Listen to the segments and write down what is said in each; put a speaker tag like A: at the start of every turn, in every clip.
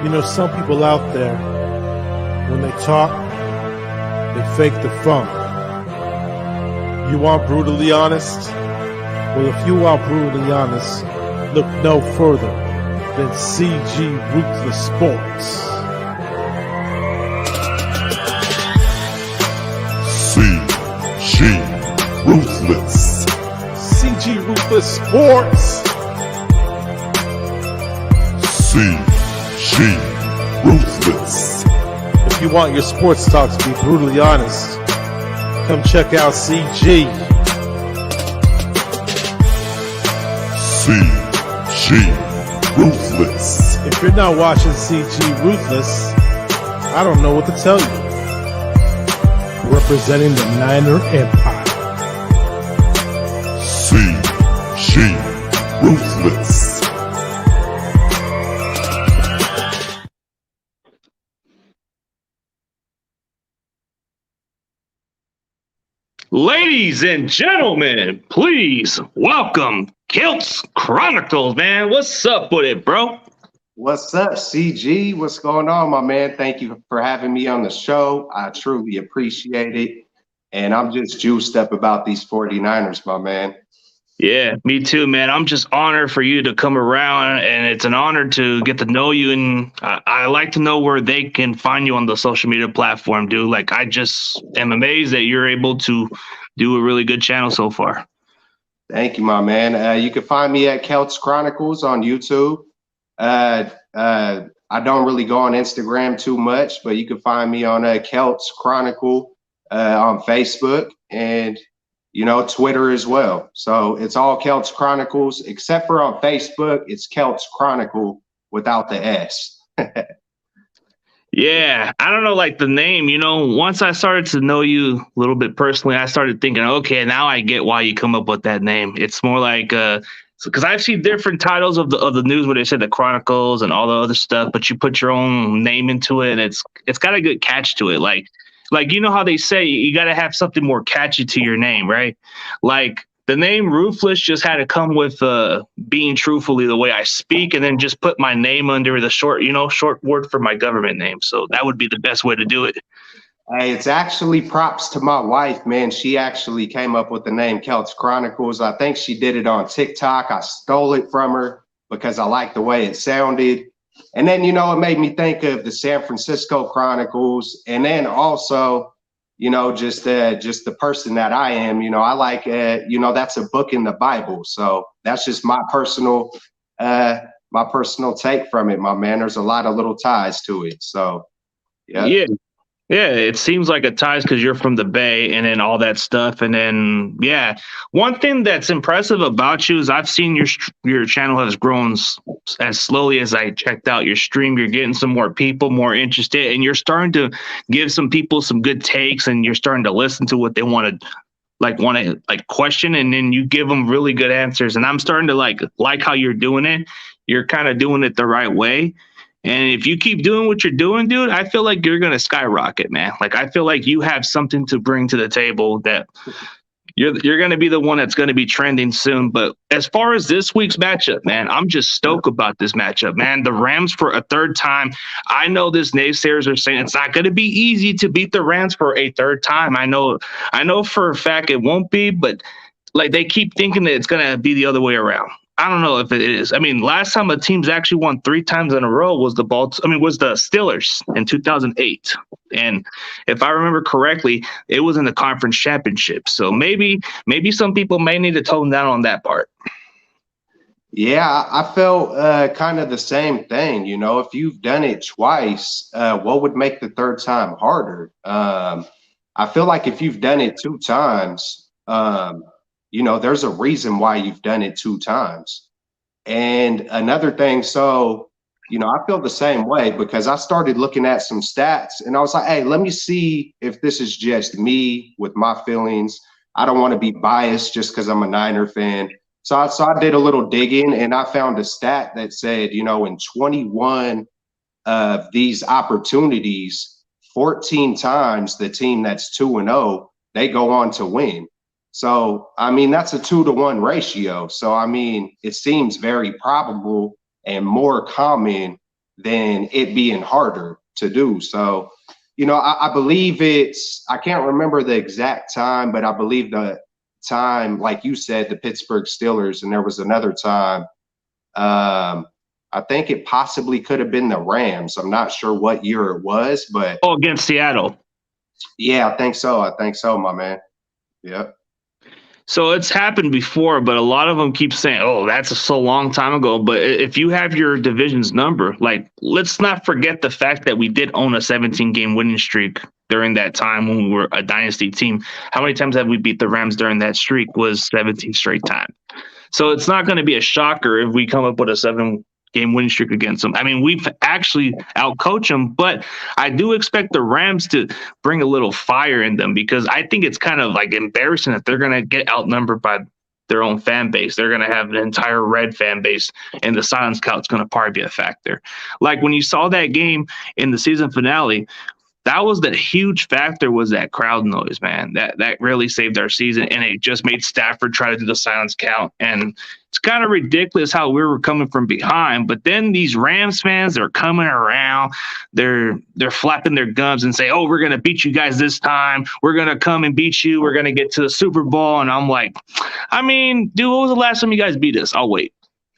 A: You know, some people out there, when they talk, they fake the funk. You want brutally honest? Well, if you are brutally honest, look no further than CG Ruthless Sports.
B: CG Ruthless.
A: CG Ruthless Sports.
B: CG Ruthless.
A: If you want your sports talk to be brutally honest, come check out CG.
B: CG Ruthless.
A: If you're not watching CG Ruthless, I don't know what to tell you. Representing the Niner Empire.
B: CG Ruthless.
C: Ladies and gentlemen, please welcome Keltz Chronicles, man. What's up with it, bro?
D: What's up, CG? What's going on, my man? Thank you for having me on the show. I truly appreciate it. And I'm just juiced up about these 49ers, my man.
C: Yeah, me too, man. I'm just honored for you to come around, and it's an honor to get to know you. And I like to know where they can find you on the social media platform, dude. Like, I just am amazed that you're able to do a really good channel so far.
D: Thank you, my man. You can find me at Keltz Chronicles on YouTube. I don't really go on Instagram too much, but you can find me on Keltz Chronicle on Facebook and, you know, Twitter as well. So it's all Keltz Chronicles, except for on Facebook, it's Keltz Chronicle without the S.
C: Yeah, I don't know, like the name, you know, once I started to know you a little bit personally, I started thinking, okay, now I get why you come up with that name. It's more like, because I've seen different titles of the news where they said the Chronicles and all the other stuff, but you put your own name into it, and it's got a good catch to it. Like, you know how they say you got to have something more catchy to your name, right? Like the name Ruthless just had to come with being truthfully the way I speak, and then just put my name under the short word for my government name. So that would be the best way to do it.
D: Hey, it's actually props to my wife, man. She actually came up with the name Keltz Chronicles. I think she did it on TikTok. I stole it from her because I liked the way it sounded. And then, you know, it made me think of the San Francisco Chronicles. And then also, you know, just the person that I am, you know, I like, you know, that's a book in the Bible. So that's just my personal take from it, my man. There's a lot of little ties to it. So, yeah.
C: Yeah, it seems like it ties because you're from the Bay and then all that stuff. And then, yeah, one thing that's impressive about you is I've seen your channel has grown as slowly as I checked out your stream. You're getting some more people more interested, and you're starting to give some people some good takes, and you're starting to listen to what they want to question, and then you give them really good answers. And I'm starting to like how you're doing it. You're kind of doing it the right way. And if you keep doing what you're doing, dude, I feel like you're going to skyrocket, man. Like, I feel like you have something to bring to the table that you're going to be the one that's going to be trending soon. But as far as this week's matchup, man, I'm just stoked about this matchup, man. The Rams for a third time. I know this naysayers are saying it's not going to be easy to beat the Rams for a third time. I know for a fact it won't be, but like they keep thinking that it's going to be the other way around. I don't know if it is. I mean, last time a team's actually won 3 times in a row was the Steelers in 2008. And if I remember correctly, it was in the conference championship. So maybe some people may need to tone down on that part.
D: Yeah, I felt kind of the same thing. You know, if you've done it twice, what would make the third time harder? I feel like if you've done it 2 times, you know, there's a reason why you've done it 2 times. And another thing, so, you know, I feel the same way because I started looking at some stats and I was like, hey, let me see if this is just me with my feelings. I don't want to be biased just because I'm a Niner fan. So I did a little digging and I found a stat that said, you know, in 21 of these opportunities, 14 times the team that's 2-0, they go on to win. So, I mean, that's a 2-to-1 ratio. So, I mean, it seems very probable and more common than it being harder to do. So, I believe I can't remember the exact time, but I believe the time, like you said, the Pittsburgh Steelers, and there was another time. I think it possibly could have been the Rams. I'm not sure what year it was, but
C: Against Seattle.
D: yeah, I think so, my man. Yep.
C: So it's happened before, but a lot of them keep saying, "Oh, that's so long time ago." But if you have your division's number, like, let's not forget the fact that we did own a 17-game winning streak during that time when we were a dynasty team. How many times have we beat the Rams during that streak? Was 17 straight time. So it's not going to be a shocker if we come up with a 7-game winning streak against them. I mean, we've actually outcoached them, but I do expect the Rams to bring a little fire in them, because I think it's kind of like embarrassing that they're going to get outnumbered by their own fan base. They're going to have an entire red fan base, and the silence count's going to probably be a factor. Like when you saw that game in the season finale, that was the huge factor, was that crowd noise, man. That really saved our season, and it just made Stafford try to do the silence count. And it's kind of ridiculous how we were coming from behind, but then these Rams fans, they're coming around, they're flapping their gums and say, "Oh, we're gonna beat you guys this time. We're gonna come and beat you. We're gonna get to the Super Bowl." And I'm like, I mean, dude, what was the last time you guys beat us? I'll wait.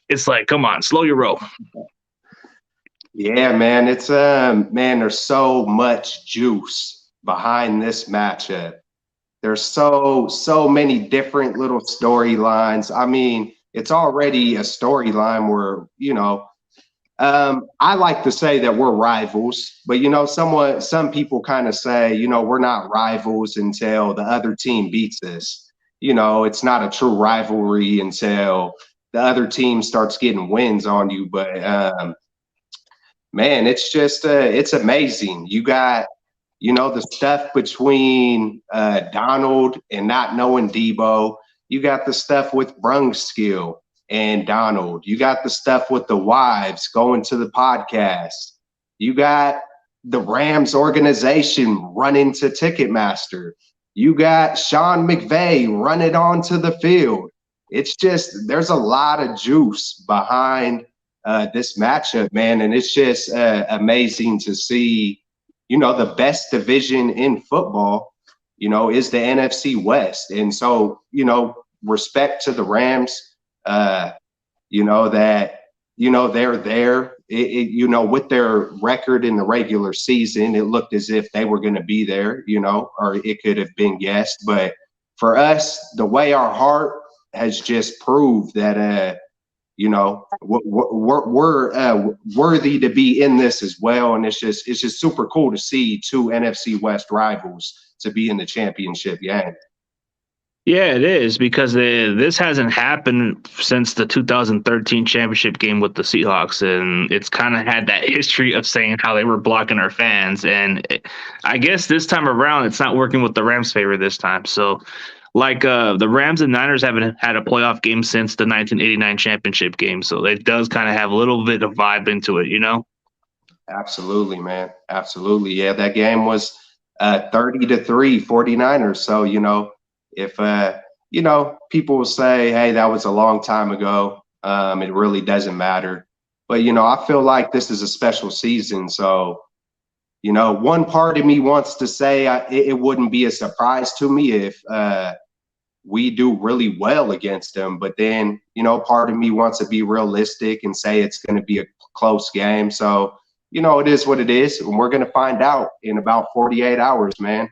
C: It's like, come on, slow your roll.
D: Yeah, man, it's man, there's so much juice behind this matchup. There's so many different little storylines. I mean, it's already a storyline where, I like to say that we're rivals, but some people kind of say, we're not rivals until the other team beats us. It's not a true rivalry until the other team starts getting wins on you. But man, it's just it's amazing. You got, the stuff between Donald and not knowing Debo. You got the stuff with Brunskill and Donald. You got the stuff with the wives going to the podcast. You got the Rams organization running to Ticketmaster. You got Sean McVay running onto the field. It's just, there's a lot of juice behind this matchup, man. And it's just amazing to see, the best division in football, is the NFC West. And so, respect to the Rams, that, they're there. With their record in the regular season, it looked as if they were going to be there, or it could have been guessed. But for us, the way our heart has just proved that, we're worthy to be in this as well. And it's just super cool to see two NFC West rivals to be in the championship game.
C: Yeah, it is, because this hasn't happened since the 2013 championship game with the Seahawks, and it's kind of had that history of saying how they were blocking our fans. And I guess this time around, it's not working with the Rams' favor this time. So, like the Rams and Niners haven't had a playoff game since the 1989 championship game, so it does kind of have a little bit of vibe into it,
D: Absolutely, man. Absolutely. Yeah, that game was 30-3 49ers. So, if, people will say, hey, that was a long time ago, it really doesn't matter. But, I feel like this is a special season. So, one part of me wants to say it wouldn't be a surprise to me if we do really well against them. But then, part of me wants to be realistic and say it's going to be a close game. So, it is what it is. And we're going to find out in about 48 hours, man.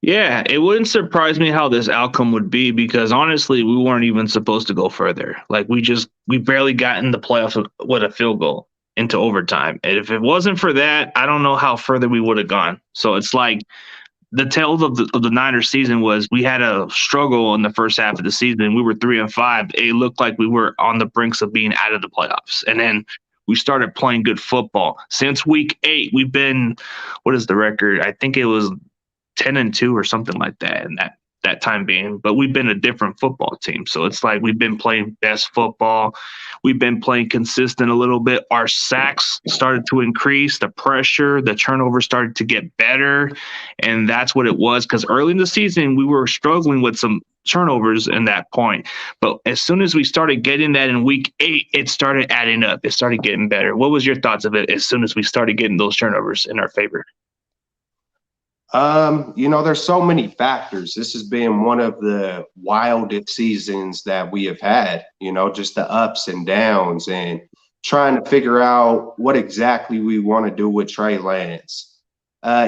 C: Yeah, it wouldn't surprise me how this outcome would be, because honestly, we weren't even supposed to go further. Like we barely got in the playoffs with a field goal into overtime. And if it wasn't for that, I don't know how further we would have gone. So it's like the tales of the Niners season was we had a struggle in the first half of the season. We were 3-5. It looked like we were on the brinks of being out of the playoffs. And then we started playing good football. Since week 8, we've been, what is the record? I think it was 10-2 or something like that. And that time being, but we've been a different football team. So it's like we've been playing best football. We've been playing consistent a little bit. Our sacks started to increase, the pressure, the turnover started to get better. And that's what it was, because early in the season, we were struggling with some turnovers in that point. But as soon as we started getting that in week 8, it started adding up. It started getting better. What was your thoughts of it as soon as we started getting those turnovers in our favor?
D: There's so many factors. This has been one of the wildest seasons that we have had, just the ups and downs and trying to figure out what exactly we want to do with Trey Lance.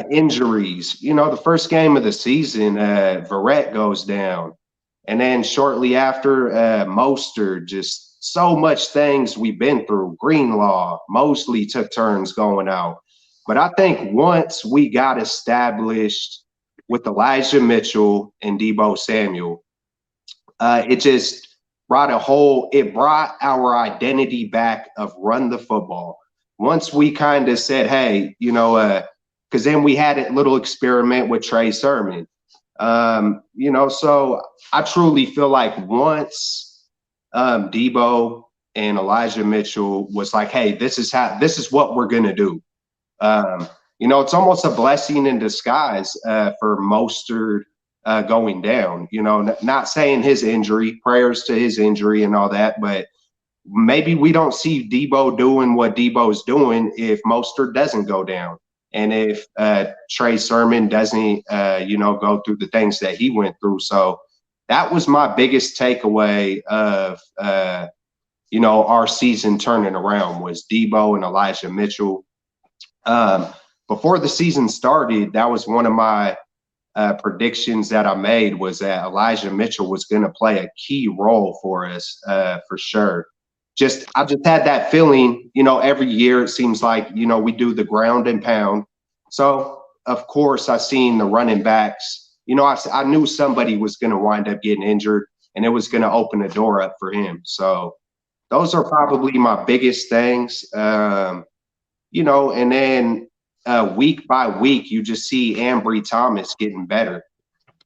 D: Injuries, the first game of the season, Verrett goes down. And then shortly after, Mostert, just so much things we've been through. Greenlaw, Mosley took turns going out. But I think once we got established with Elijah Mitchell and Deebo Samuel, it just brought our identity back of run the football. Once we kind of said, hey, because then we had a little experiment with Trey Sermon. So I truly feel like once Deebo and Elijah Mitchell was like, hey, this is what we're going to do. It's almost a blessing in disguise for Mostert going down. Not saying his injury, prayers to his injury and all that, but maybe we don't see Deebo doing what Deebo's doing if Mostert doesn't go down, and if Trey Sermon doesn't, go through the things that he went through. So that was my biggest takeaway of our season turning around was Deebo and Elijah Mitchell. Before the season started, that was one of my predictions that I made, was that Elijah Mitchell was going to play a key role for us for sure. I just had that feeling, every year it seems like, we do the ground and pound. So, of course, I seen the running backs. I knew somebody was going to wind up getting injured, and it was going to open the door up for him. So those are probably my biggest things. And then week by week, you just see Ambry Thomas getting better.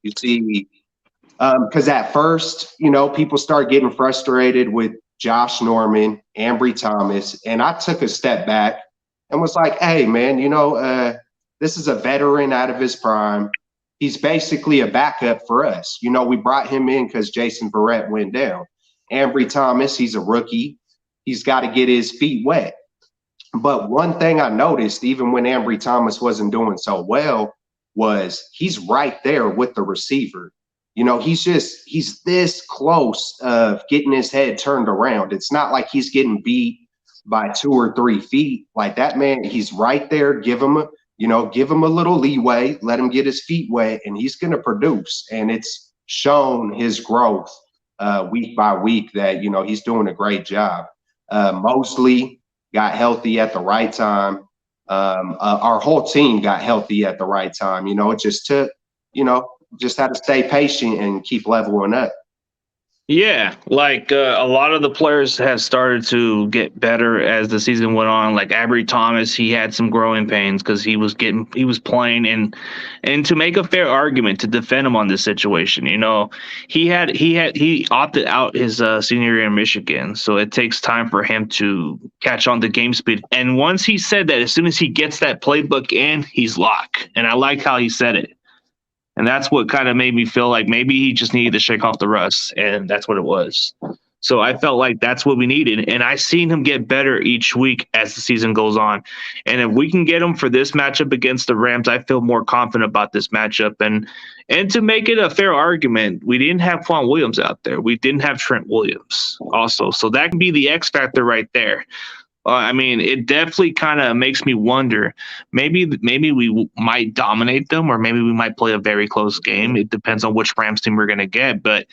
D: You see, because at first, people start getting frustrated with Josh Norman, Ambry Thomas, and I took a step back and was like, hey, man, this is a veteran out of his prime. He's basically a backup for us. We brought him in because Jason Verrett went down. Ambry Thomas, he's a rookie. He's got to get his feet wet. But one thing I noticed, even when Ambry Thomas wasn't doing so well, was he's right there with the receiver. He's this close of getting his head turned around. It's not like he's getting beat by 2 or 3 feet. Like that man, he's right there. Give him a little leeway, let him get his feet wet, and he's going to produce. And it's shown his growth week by week that, he's doing a great job. Mosley got healthy at the right time. Our whole team got healthy at the right time. It just took, just had to stay patient and keep leveling up.
C: Yeah, like a lot of the players have started to get better as the season went on. Like Ambry Thomas, he had some growing pains because he was playing, and to make a fair argument to defend him on this situation, he opted out his senior year in Michigan, so it takes time for him to catch on to game speed. And once he said that, as soon as he gets that playbook in, he's locked. And I like how he said it. And that's what kind of made me feel like maybe he just needed to shake off the rust, and that's what it was. So I felt like that's what we needed, and I seen him get better each week as the season goes on. And if we can get him for this matchup against the Rams, I feel more confident about this matchup. And to make it a fair argument, we didn't have Quan Williams out there. We didn't have Trent Williams also. So that can be the X factor right there. It definitely kind of makes me wonder. Maybe we might dominate them, or maybe we might play a very close game. It depends on which Rams team we're going to get. But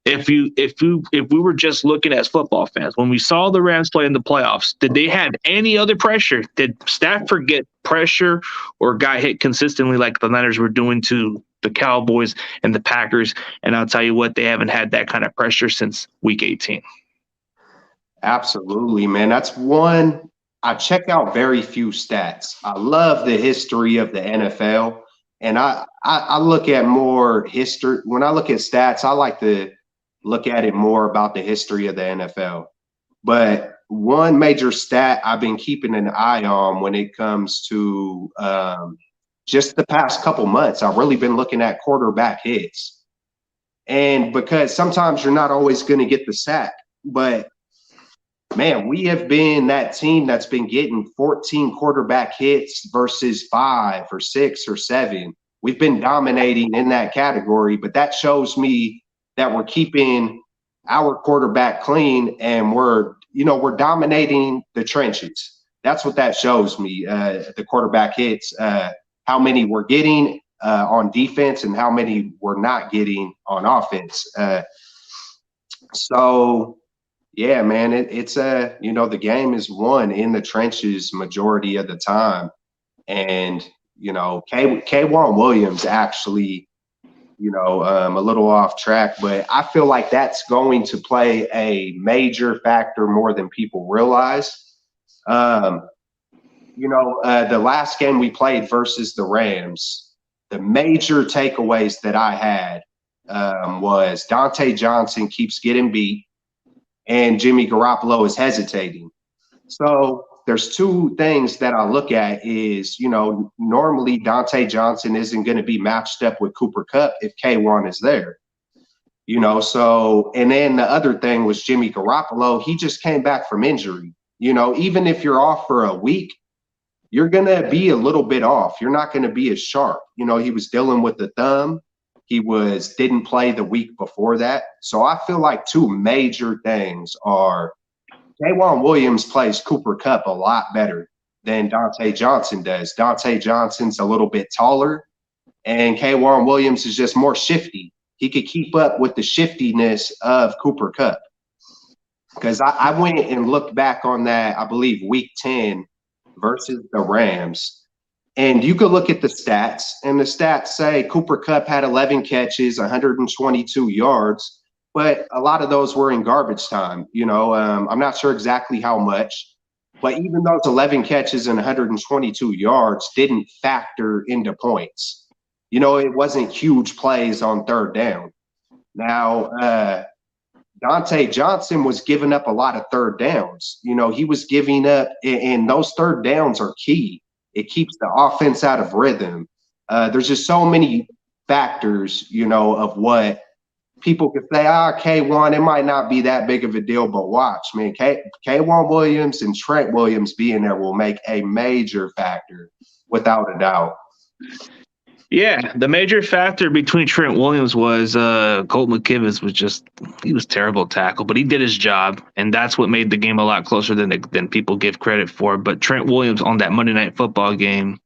C: if we were just looking as football fans, when we saw the Rams play in the playoffs, did they have any other pressure? Did Stafford get pressure or got hit consistently like the Niners were doing to the Cowboys and the Packers? And I'll tell you what, they haven't had that kind of pressure since Week 18.
D: Absolutely, man. That's one. I check out very few stats. I love the history of the NFL, And I look at more history. When I look at stats, I like to look at it more about the history of the NFL. But one major stat I've been keeping an eye on when it comes to just the past couple months, I've really been looking at quarterback hits. And because sometimes you're not always going to get the sack, but man, we have been that team that's been getting 14 quarterback hits versus 5 or 6 or 7. We've been dominating in that category, but that shows me that we're keeping our quarterback clean and we're dominating the trenches. That's what that shows me. The quarterback hits, how many we're getting on defense and how many we're not getting on offense. So yeah, man, it's the game is won in the trenches majority of the time. And, K'Wan Williams actually, a little off track, but I feel like that's going to play a major factor more than people realize. The last game we played versus the Rams, the major takeaways that I had was Dante Johnson keeps getting beat and Jimmy Garoppolo is hesitating. So there's two things that I look at is, normally Dante Johnson isn't going to be matched up with Cooper Kupp if K1 is there. And then the other thing was Jimmy Garoppolo. He just came back from injury. Even if you're off for a week, you're going to be a little bit off. You're not going to be as sharp. He was dealing with the thumb. He didn't play the week before that. So I feel like two major things are K'Wan Williams plays Cooper Kupp a lot better than Dante Johnson does. Dante Johnson's a little bit taller, and K'Wan Williams is just more shifty. He could keep up with the shiftiness of Cooper Kupp. Because I went and looked back on that, I believe, week 10 versus the Rams. And you could look at the stats, and the stats say Cooper Kupp had 11 catches, 122 yards, but a lot of those were in garbage time. I'm not sure exactly how much, but even those 11 catches and 122 yards didn't factor into points. It wasn't huge plays on third down. Now, Dante Johnson was giving up a lot of third downs. He was giving up, and those third downs are key. It keeps the offense out of rhythm. There's just so many factors, of what people could say, K1, it might not be that big of a deal, but watch, man, K'Wan Williams and Trent Williams being there will make a major factor, without a doubt.
C: Yeah, the major factor between Trent Williams was Colt McKivitz he was terrible at tackle, but he did his job, and that's what made the game a lot closer than people give credit for. But Trent Williams on that Monday Night Football game,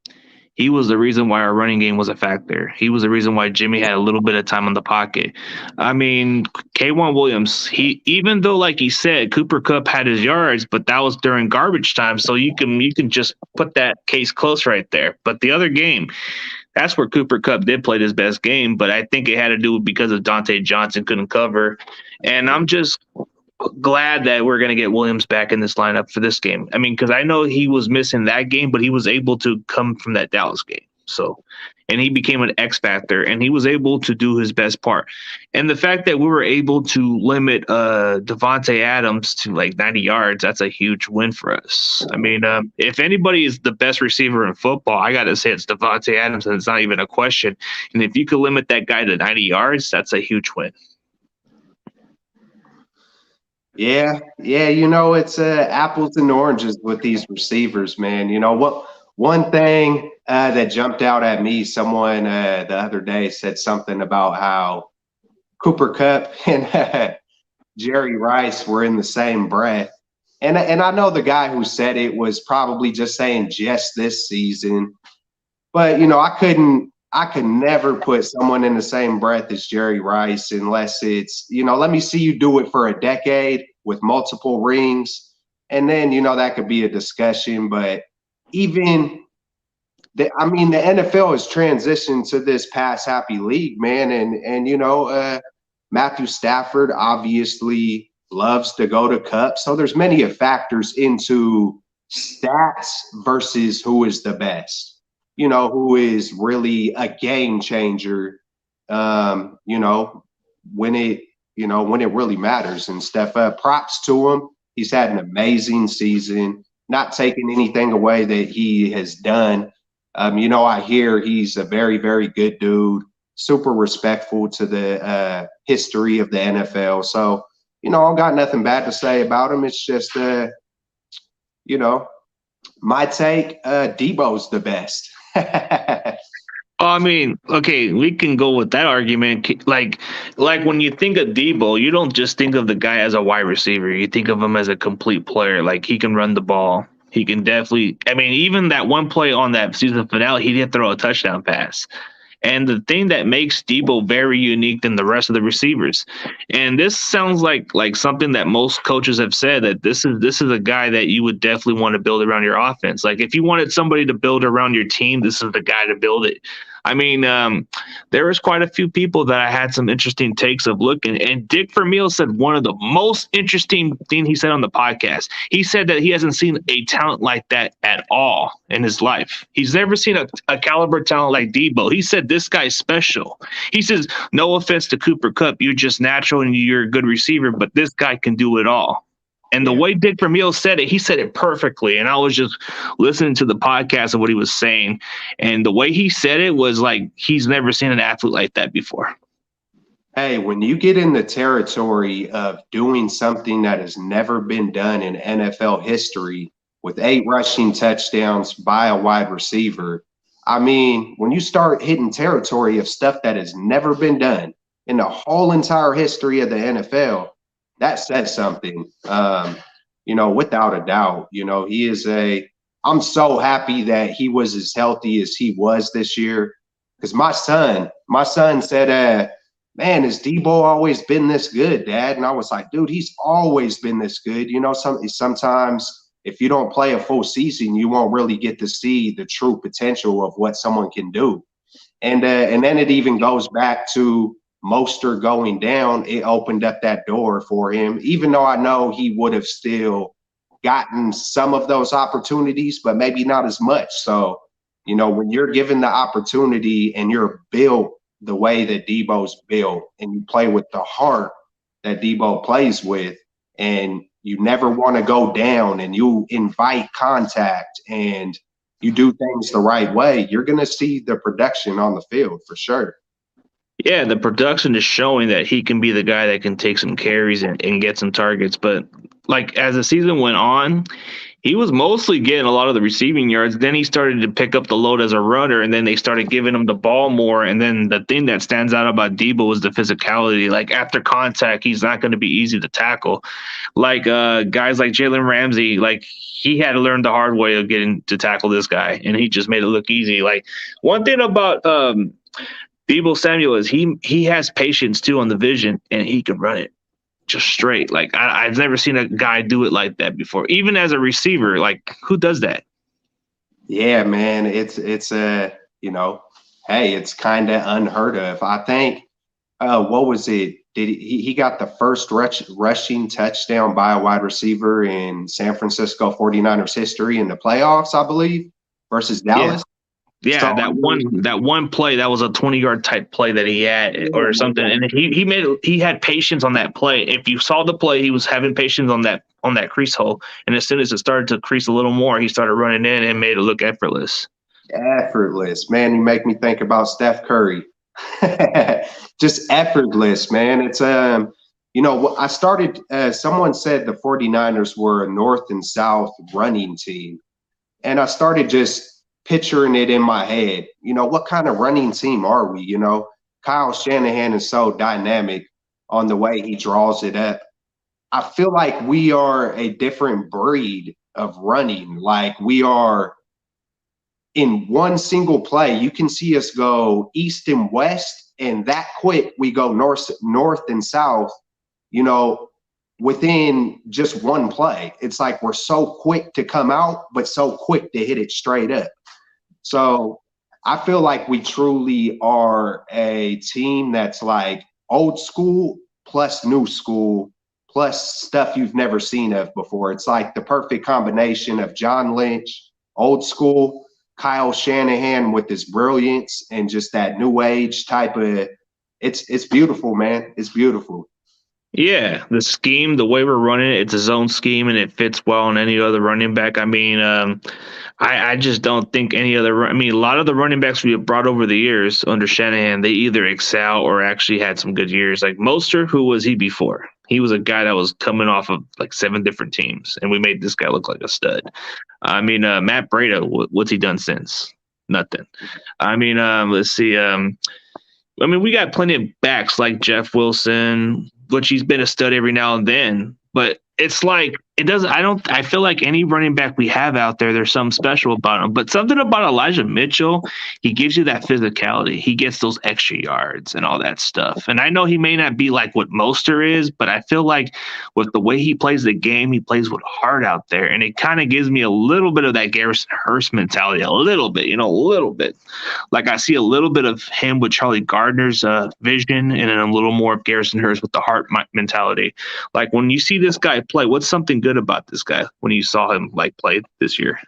C: he was the reason why our running game was a factor. He was the reason why Jimmy had a little bit of time on the pocket. I mean, K'Wan Williams, even though, like he said, Cooper Kupp had his yards, but that was during garbage time, so you can just put that case close right there. But the other game, that's where Cooper Kupp did play his best game, but I think it had to do because of Dante Johnson couldn't cover. And I'm just glad that we're going to get Williams back in this lineup for this game. I mean, because I know he was missing that game, but he was able to come from that Dallas game. So, and he became an X factor, and he was able to do his best part. And the fact that we were able to limit Devontae Adams to like 90 yards, that's a huge win for us. I mean, if anybody is the best receiver in football, I got to say it's Devontae Adams, and it's not even a question. And if you could limit that guy to 90 yards, that's a huge win.
D: Yeah, it's apples and oranges with these receivers, man. One thing that jumped out at me, someone the other day said something about how Cooper Kupp and Jerry Rice were in the same breath. And I know the guy who said it was probably just saying just this season. But, I could never put someone in the same breath as Jerry Rice unless it's, let me see you do it for a decade with multiple rings. And then, that could be a discussion. But even the NFL has transitioned to this pass happy league, man. And Matthew Stafford obviously loves to go to Kupp. So there's many factors into stats versus who is the best. who is really a game changer, when it really matters and stuff. Props to him. He's had an amazing season, not taking anything away that he has done. I hear he's a very, very good dude, super respectful to the history of the NFL. So, I've got nothing bad to say about him. It's just, my take, Debo's the best.
C: I mean, okay, we can go with that argument. Like when you think of Debo, you don't just think of the guy as a wide receiver. You think of him as a complete player. Like, he can run the ball. He can definitely. I mean, even that one play on that season finale, he did throw a touchdown pass. And the thing that makes Debo very unique than the rest of the receivers, and this sounds like something that most coaches have said, that this is a guy that you would definitely want to build around your offense. Like, if you wanted somebody to build around your team, this is the guy to build it. I mean, there was quite a few people that I had some interesting takes of looking, and Dick Vermeil said one of the most interesting thing he said on the podcast. He said that he hasn't seen a talent like that at all in his life. He's never seen a caliber talent like Debo. He said this guy's special. He says, no offense to Cooper Kupp, you're just natural and you're a good receiver, but this guy can do it all. And the way Dick Vermeil said it, he said it perfectly. And I was just listening to the podcast of what he was saying. And the way he said it was like he's never seen an athlete like that before.
D: Hey, when you get in the territory of doing something that has never been done in NFL history with 8 rushing touchdowns by a wide receiver, I mean, when you start hitting territory of stuff that has never been done in the whole entire history of the NFL, that says something, without a doubt. He is I'm so happy that he was as healthy as he was this year, because my son said, man, has Debo always been this good, Dad? And I was like, dude, he's always been this good. Sometimes if you don't play a full season, you won't really get to see the true potential of what someone can do. And then it even goes back to Mostert going down. It opened up that door for him, even though I know he would have still gotten some of those opportunities, but maybe not as much. So, when you're given the opportunity and you're built the way that Debo's built, and you play with the heart that Debo plays with, and you never want to go down, and you invite contact, and you do things the right way, you're going to see the production on the field for sure.
C: Yeah, the production is showing that he can be the guy that can take some carries and get some targets. But like, as the season went on, he was mostly getting a lot of the receiving yards. Then he started to pick up the load as a runner, and then they started giving him the ball more. And then the thing that stands out about Debo is the physicality. Like, after contact, he's not going to be easy to tackle. Like, guys like Jalen Ramsey, like, he had to learn the hard way of getting to tackle this guy, and he just made it look easy. Like, one thing about Debo Samuel is he has patience too on the vision, and he can run it just straight. Like, I've never seen a guy do it like that before. Even as a receiver, like, who does that?
D: Yeah, man, it's hey, it's kind of unheard of. I think what was it? Did he got the first rushing touchdown by a wide receiver in San Francisco 49ers history in the playoffs, I believe, versus Dallas.
C: Yeah,
D: So,
C: that one play, that was a 20-yard type play that he had or something, and he had patience on that play. If you saw the play, he was having patience on that crease hole, and as soon as it started to crease a little more, he started running in and made it look effortless.
D: Effortless, man. You make me think about Steph Curry. Just effortless, man. It's I started. Someone said the 49ers were a north and south running team, and I started just picturing it in my head. What kind of running team are we? Kyle Shanahan is so dynamic on the way he draws it up. I feel like we are a different breed of running. Like, we are in one single play. You can see us go east and west, and that quick we go north and south, within just one play. It's like we're so quick to come out, but so quick to hit it straight up. So I feel like we truly are a team that's like old school plus new school plus stuff you've never seen of before. It's like the perfect combination of John Lynch, old school, Kyle Shanahan with his brilliance and just that new age type of. It's beautiful, man. It's beautiful.
C: Yeah, the scheme, the way we're running it, it's a zone scheme and it fits well on any other running back. I mean, I just don't think any other. I mean, a lot of the running backs we have brought over the years under Shanahan, they either excel or actually had some good years. Like Mostert, who was he before? He was a guy that was coming off of like 7 different teams, and we made this guy look like a stud. I mean, Matt Breida, what's he done since? Nothing. I mean, let's see. I mean, we got plenty of backs like Jeff Wilson, which he's been a stud every now and then. But it's like it doesn't. I feel like any running back we have out there, there's something special about him. But something about Elijah Mitchell, he gives you that physicality. He gets those extra yards and all that stuff. And I know he may not be like what Mostert is, but I feel like with the way he plays the game, he plays with heart out there, and it kind of gives me a little bit of that Garrison Hurst mentality, a little bit. A little bit. Like I see a little bit of him with Charlie Gardner's vision, and then a little more of Garrison Hurst with the heart mentality. Like when you see this guy play, what's something good about this guy when you saw him like play this year?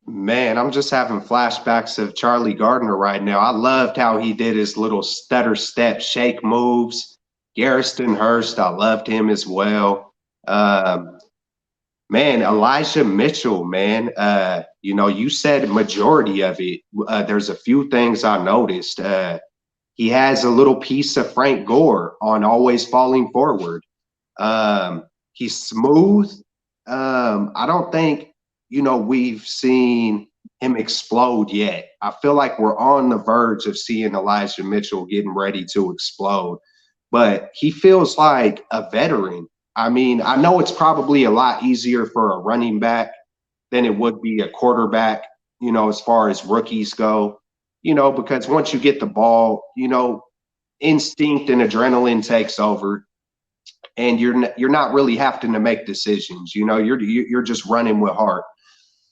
D: Man, I'm just having flashbacks of Charlie Gardner right now. I loved how he did his little stutter step shake moves. Garrison Hurst, I loved him as well. Man, Elijah Mitchell, man, you said majority of it. There's a few things I noticed. He has a little piece of Frank Gore on Always Falling Forward. He's smooth. I don't think, we've seen him explode yet. I feel like we're on the verge of seeing Elijah Mitchell getting ready to explode, but he feels like a veteran. I mean, I know it's probably a lot easier for a running back than it would be a quarterback, as far as rookies go, because once you get the ball, instinct and adrenaline takes over. And you're not really having to make decisions. You're just running with heart.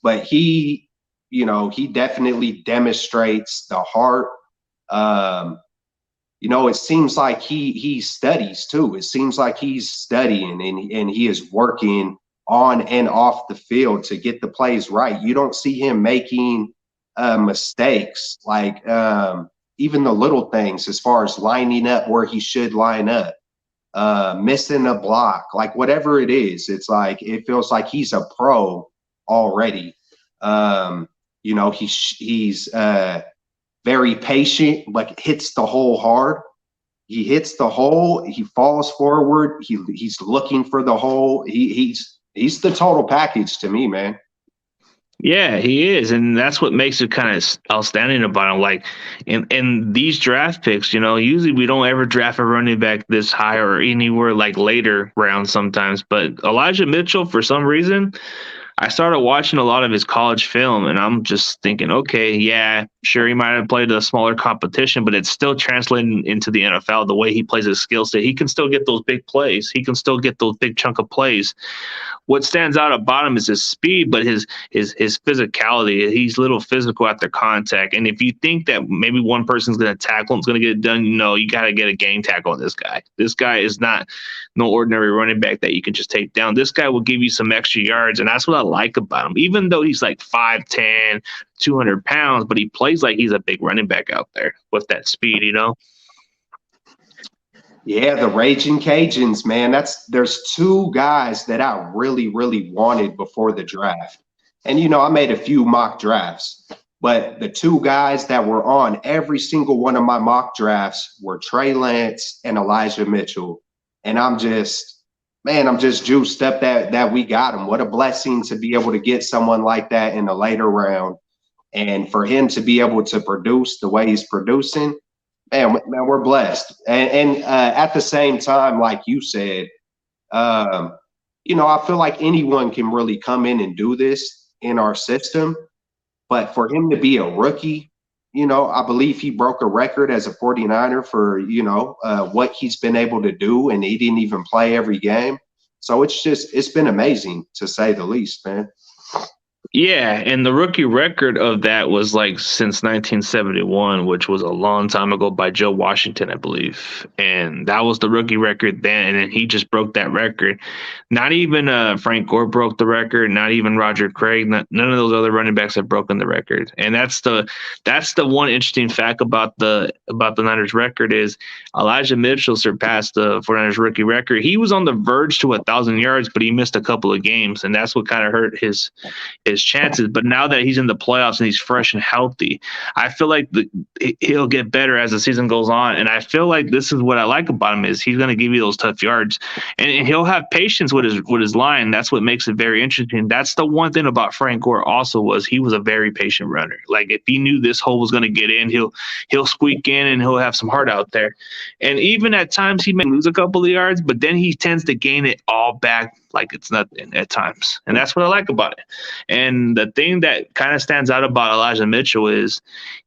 D: But he definitely demonstrates the heart. It seems like he studies too. It seems like he's studying and he is working on and off the field to get the plays right. You don't see him making mistakes, like even the little things as far as lining up where he should line up. Missing a block, like whatever it is, it's like it feels like he's a pro already. He's very patient, but hits the hole hard. He hits the hole, he falls forward, he's looking for the hole. He's the total package to me, man.
C: Yeah, he is, and that's what makes it kind of outstanding about him. Like in these draft picks, usually we don't ever draft a running back this high or anywhere like later rounds sometimes. But Elijah Mitchell, for some reason, I started watching a lot of his college film, and I'm just thinking, okay, yeah, sure, he might have played a smaller competition, but it's still translating into the NFL. The way he plays his skill set, he can still get those big plays. He can still get those big chunk of plays. What stands out about him is his speed, but his physicality. He's a little physical after contact. And if you think that maybe one person's going to tackle and's going to get it done, you got to get a game tackle on this guy. This guy is not no ordinary running back that you can just take down. This guy will give you some extra yards, and that's what I like about him. Even though he's like 5'10", 200 pounds, but he plays like he's a big running back out there with that speed,
D: Yeah, the Raging Cajuns, man. There's 2 guys that I really, really wanted before the draft. And, I made a few mock drafts, but the 2 guys that were on every single one of my mock drafts were Trey Lance and Elijah Mitchell. And I'm just juiced up that we got him. What a blessing to be able to get someone like that in the later round. And for him to be able to produce the way he's producing, man, we're blessed. And at the same time, like you said, I feel like anyone can really come in and do this in our system. But for him to be a rookie, I believe he broke a record as a 49er for, what he's been able to do. And he didn't even play every game. So it's been amazing, to say the least, man.
C: Yeah, and the rookie record of that was like since 1971, which was a long time ago by Joe Washington, I believe. And that was the rookie record then, and then he just broke that record. Not even Frank Gore broke the record, not even Roger Craig, none of those other running backs have broken the record. And that's the one interesting fact about the Niners record is Elijah Mitchell surpassed the 49ers rookie record. He was on the verge to 1,000 yards, but he missed a couple of games, and that's what kind of hurt his chances. But now that he's in the playoffs and he's fresh and healthy, I feel like he'll get better as the season goes on. And I feel like this is what I like about him is he's going to give you those tough yards, and he'll have patience with his line. That's what makes it very interesting. That's the one thing about Frank Gore also was he was a very patient runner. Like if he knew this hole was going to get in, he'll squeak in and he'll have some heart out there. And even at times he may lose a couple of yards, but then he tends to gain it all back like it's nothing at times. And that's what I like about it. And the thing that kind of stands out about Elijah Mitchell is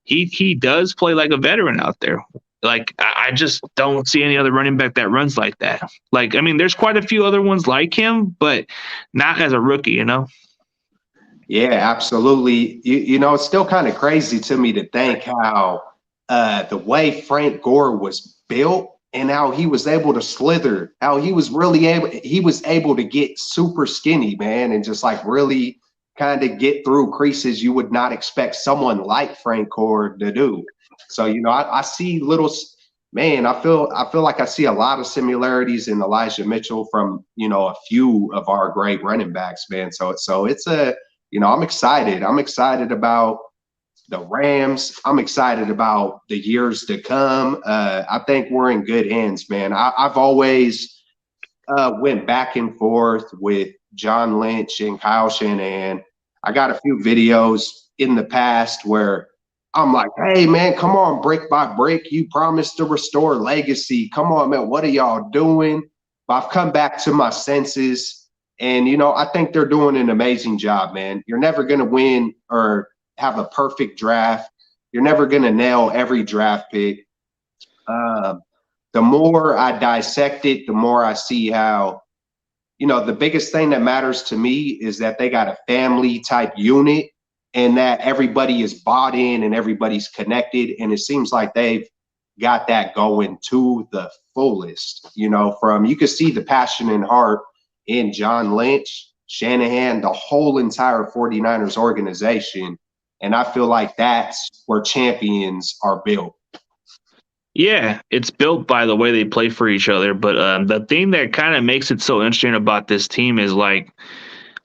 C: he does play like a veteran out there. Like, I just don't see any other running back that runs like that. Like, I mean, there's quite a few other ones like him, but not as a rookie, you know?
D: Yeah, absolutely. You know, it's still kind of crazy to me to think how the way Frank Gore was built and how he was able to slither, how he was able to get super skinny, man, and just like really kind of get through creases you would not expect someone like Frank Gore to do. So, you know, I see I feel like I see a lot of similarities in Elijah Mitchell from, you know, a few of our great running backs, man. So it's you know, I'm excited. I'm excited about the Rams. I'm excited about the years to come. I think we're in good hands, man. I've always went back and forth with John Lynch and Kyle Shanahan. I got a few videos in the past where I'm like, hey, man, come on, brick by brick. You promised to restore legacy. Come on, man. What are y'all doing? But I've come back to my senses. And, you know, I think they're doing an amazing job, man. You're never going to win or have a perfect draft. You're never going to nail every draft pick. The more I dissect it, the more I see how, you know, the biggest thing that matters to me is that they got a family type unit and that everybody is bought in and everybody's connected. And it seems like they've got that going to the fullest, you know, you can see the passion and heart in John Lynch, Shanahan, the whole entire 49ers organization. And I feel like that's where champions are built.
C: Yeah, it's built by the way they play for each other. But the thing that kind of makes it so interesting about this team is like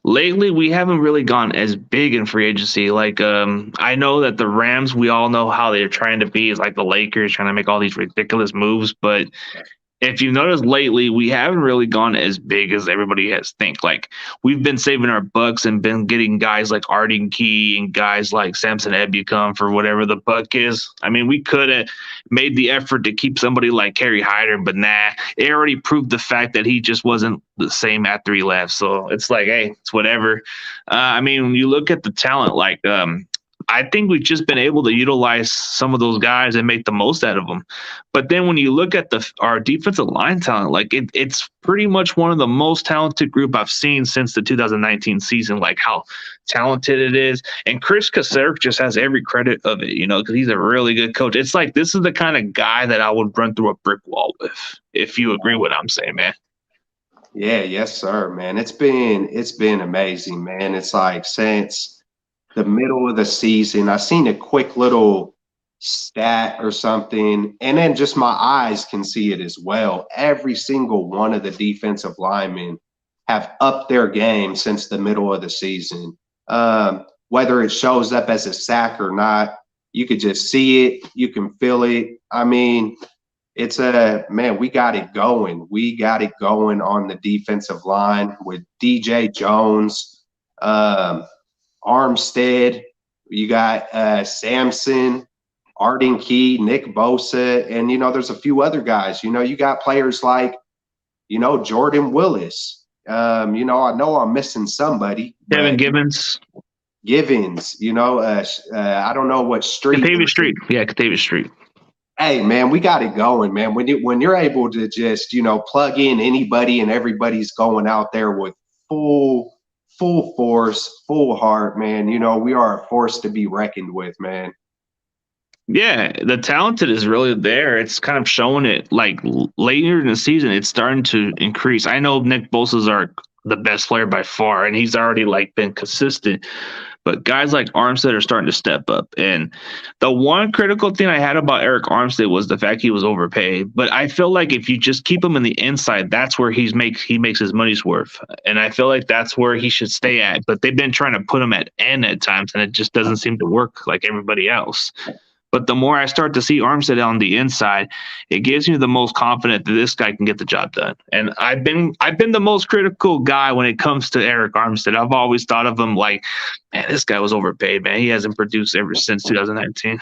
C: lately we haven't really gone as big in free agency. Like I know that the Rams, we all know how they're trying to be is like the Lakers trying to make all these ridiculous moves. But if you've noticed lately, we haven't really gone as big as everybody has think. Like we've been saving our bucks and been getting guys like Arden Key and guys like Samson Ebukam for whatever the buck is. I mean, we could have made the effort to keep somebody like Kerry Hyder, but nah, it already proved the fact that he just wasn't the same after he left. So it's like, hey, it's whatever. I mean, when you look at the talent, like I think we've just been able to utilize some of those guys and make the most out of them. But then when you look at our defensive line talent, like it's pretty much one of the most talented group I've seen since the 2019 season, like how talented it is. And Chris Kaserk just has every credit of it, you know, because he's a really good coach. It's like this is the kind of guy that I would run through a brick wall with, if you agree with what I'm saying, man.
D: Yeah, yes, sir, man. It's been amazing, man. It's like since the middle of the season, I seen a quick little stat or something, and then just my eyes can see it as well. Every single one of the defensive linemen have upped their game since the middle of the season. Whether it shows up as a sack or not, you could just see it. You can feel it. I mean, it's man, we got it going. We got it going on the defensive line with DJ Jones, Armstead, you got Samson, Arden Key, Nick Bosa, and, you know, there's a few other guys. You know, you got players like, you know, Jordan Willis. You know, I know I'm missing somebody.
C: Kevin Givens,
D: you know, I don't know what street.
C: Catavia Street. Yeah, Catavia Street.
D: Hey, man, we got it going, man. When you're able to just, you know, plug in anybody and everybody's going out there with full full force, full heart, man. You know, we are a force to be reckoned with, man.
C: Yeah, the talented is really there. It's kind of showing it like later in the season. It's starting to increase. I know Nick Bosa's the best player by far, and he's already like been consistent. But guys like Armstead are starting to step up. And the one critical thing I had about Eric Armstead was the fact he was overpaid. But I feel like if you just keep him in the inside, that's where he makes his money's worth. And I feel like that's where he should stay at. But they've been trying to put him at end at times, and it just doesn't seem to work like everybody else. But the more I start to see Armstead on the inside, it gives me the most confident that this guy can get the job done. And I've been the most critical guy when it comes to Eric Armstead. I've always thought of him like, man, this guy was overpaid, man. He hasn't produced ever since 2019.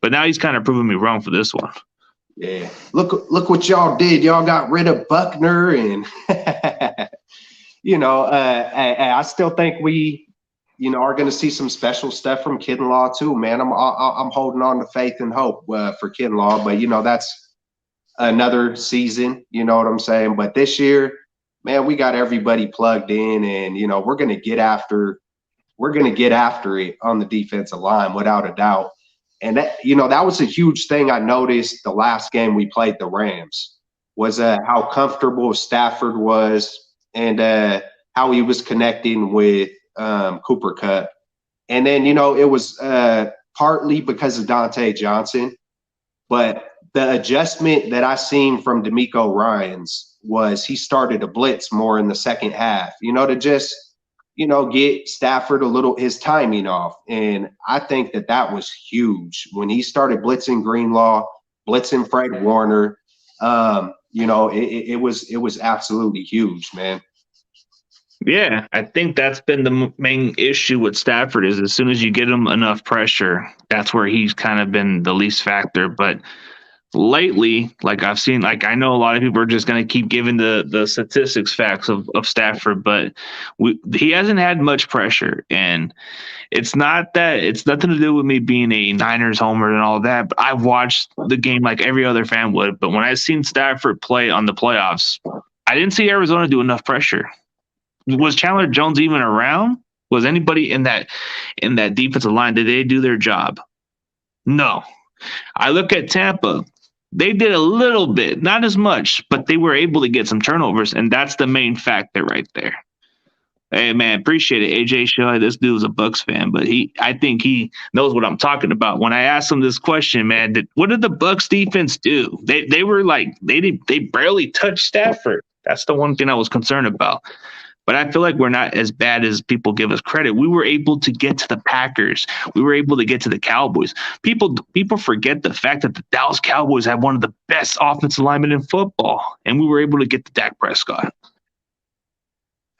C: But now he's kind of proving me wrong for this one.
D: Yeah. Look what y'all did. Y'all got rid of Buckner and you know, I still think we are going to see some special stuff from Kinlaw too, man. I'm holding on to faith and hope for Kinlaw, but that's another season. You know what I'm saying? But this year, man, we got everybody plugged in, and we're going to get after it on the defensive line without a doubt. And that was a huge thing I noticed the last game we played the Rams was how comfortable Stafford was and how he was connecting with Cooper Kupp. And then, it was partly because of Dante Johnson, but the adjustment that I seen from DeMeco Ryans was he started to blitz more in the second half, to just, get Stafford his timing off. And I think that was huge when he started blitzing Greenlaw, blitzing Fred Warner. It was absolutely huge, man.
C: Yeah, I think that's been the main issue with Stafford is as soon as you get him enough pressure, that's where he's kind of been the least factor. But lately, like I've seen, like I know a lot of people are just going to keep giving the statistics facts of Stafford, but he hasn't had much pressure. And it's nothing to do with me being a Niners homer and all that, but I've watched the game like every other fan would. But when I seen Stafford play on the playoffs, I didn't see Arizona do enough pressure. Was Chandler Jones even around? Was anybody in that defensive line? Did they do their job? No. I look at Tampa. They did a little bit, not as much, but they were able to get some turnovers, and that's the main factor right there. Hey, man, appreciate it. AJ Shaw, this dude's a Bucs fan, but I think he knows what I'm talking about. When I asked him this question, man, what did the Bucs defense do? They were like, they barely touched Stafford. That's the one thing I was concerned about. But I feel like we're not as bad as people give us credit. We were able to get to the Packers. We were able to get to the Cowboys. People forget the fact that the Dallas Cowboys have one of the best offensive linemen in football, and we were able to get to Dak Prescott.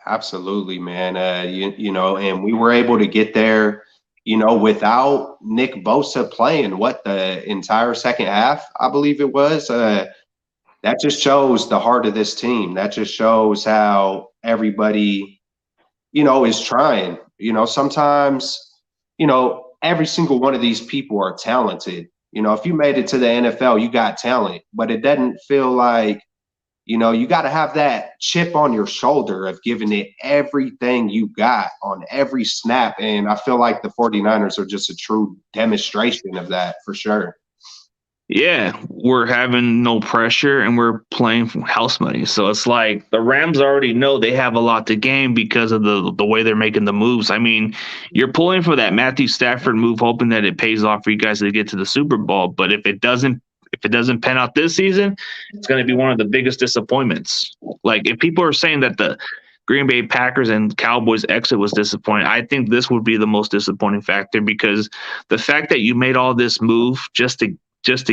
D: Absolutely, man. And we were able to get there, without Nick Bosa playing the entire second half, I believe it was. That just shows the heart of this team. That just shows how everybody, is trying. Sometimes, every single one of these people are talented. If you made it to the NFL, you got talent, but it doesn't feel like, you got to have that chip on your shoulder of giving it everything you got on every snap. And I feel like the 49ers are just a true demonstration of that for sure.
C: Yeah, we're having no pressure and we're playing for house money. So it's like the Rams already know they have a lot to gain because of the way they're making the moves. I mean, you're pulling for that Matthew Stafford move, hoping that it pays off for you guys to get to the Super Bowl. But if it doesn't pan out this season, it's going to be one of the biggest disappointments. Like if people are saying that the Green Bay Packers and Cowboys exit was disappointing, I think this would be the most disappointing factor because the fact that you made all this move just to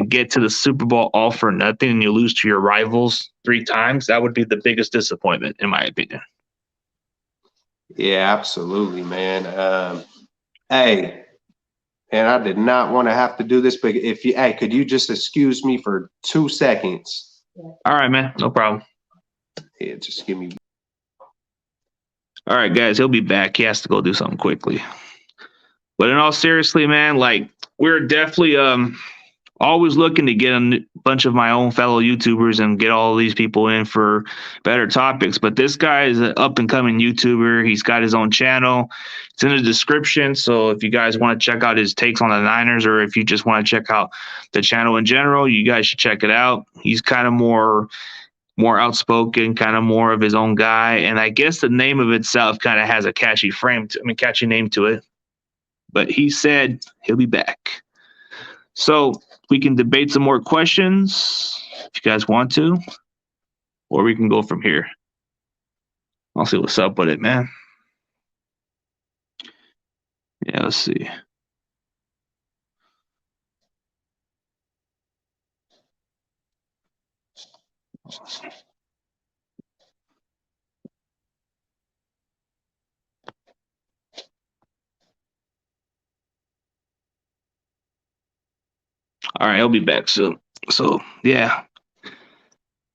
C: get to the Super Bowl all for nothing and you lose to your rivals 3 times, that would be the biggest disappointment, in my opinion.
D: Yeah, absolutely, man. Hey, and I did not want to have to do this, but could you just excuse me for 2 seconds?
C: All right, man. No problem.
D: Yeah, just give me.
C: All right, guys, he'll be back. He has to go do something quickly. But in all seriously, man, like we're definitely always looking to get a bunch of my own fellow YouTubers and get all these people in for better topics. But this guy is an up and coming YouTuber. He's got his own channel. It's in the description. So if you guys want to check out his takes on the Niners, or if you just want to check out the channel in general, you guys should check it out. He's kind of more outspoken, kind of more of his own guy. And I guess the name of itself kind of has a catchy name to it. But he said he'll be back. So we can debate some more questions if you guys want to, or we can go from here. I'll see what's up with it, man. Yeah, let's see. All right, he'll be back soon. So yeah.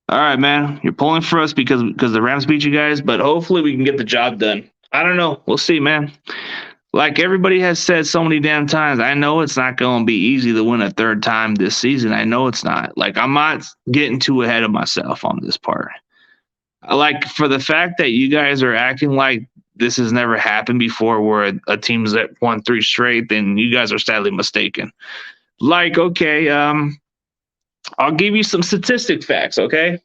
C: All right, man. You're pulling for us because the Rams beat you guys, but hopefully we can get the job done. I don't know. We'll see, man. Like everybody has said so many damn times, I know it's not going to be easy to win a third time this season. I know it's not. Like, I'm not getting too ahead of myself on this part. Like, for the fact that you guys are acting like this has never happened before, where a team's that won 3 straight, then you guys are sadly mistaken. Like, okay, I'll give you some statistic facts, okay?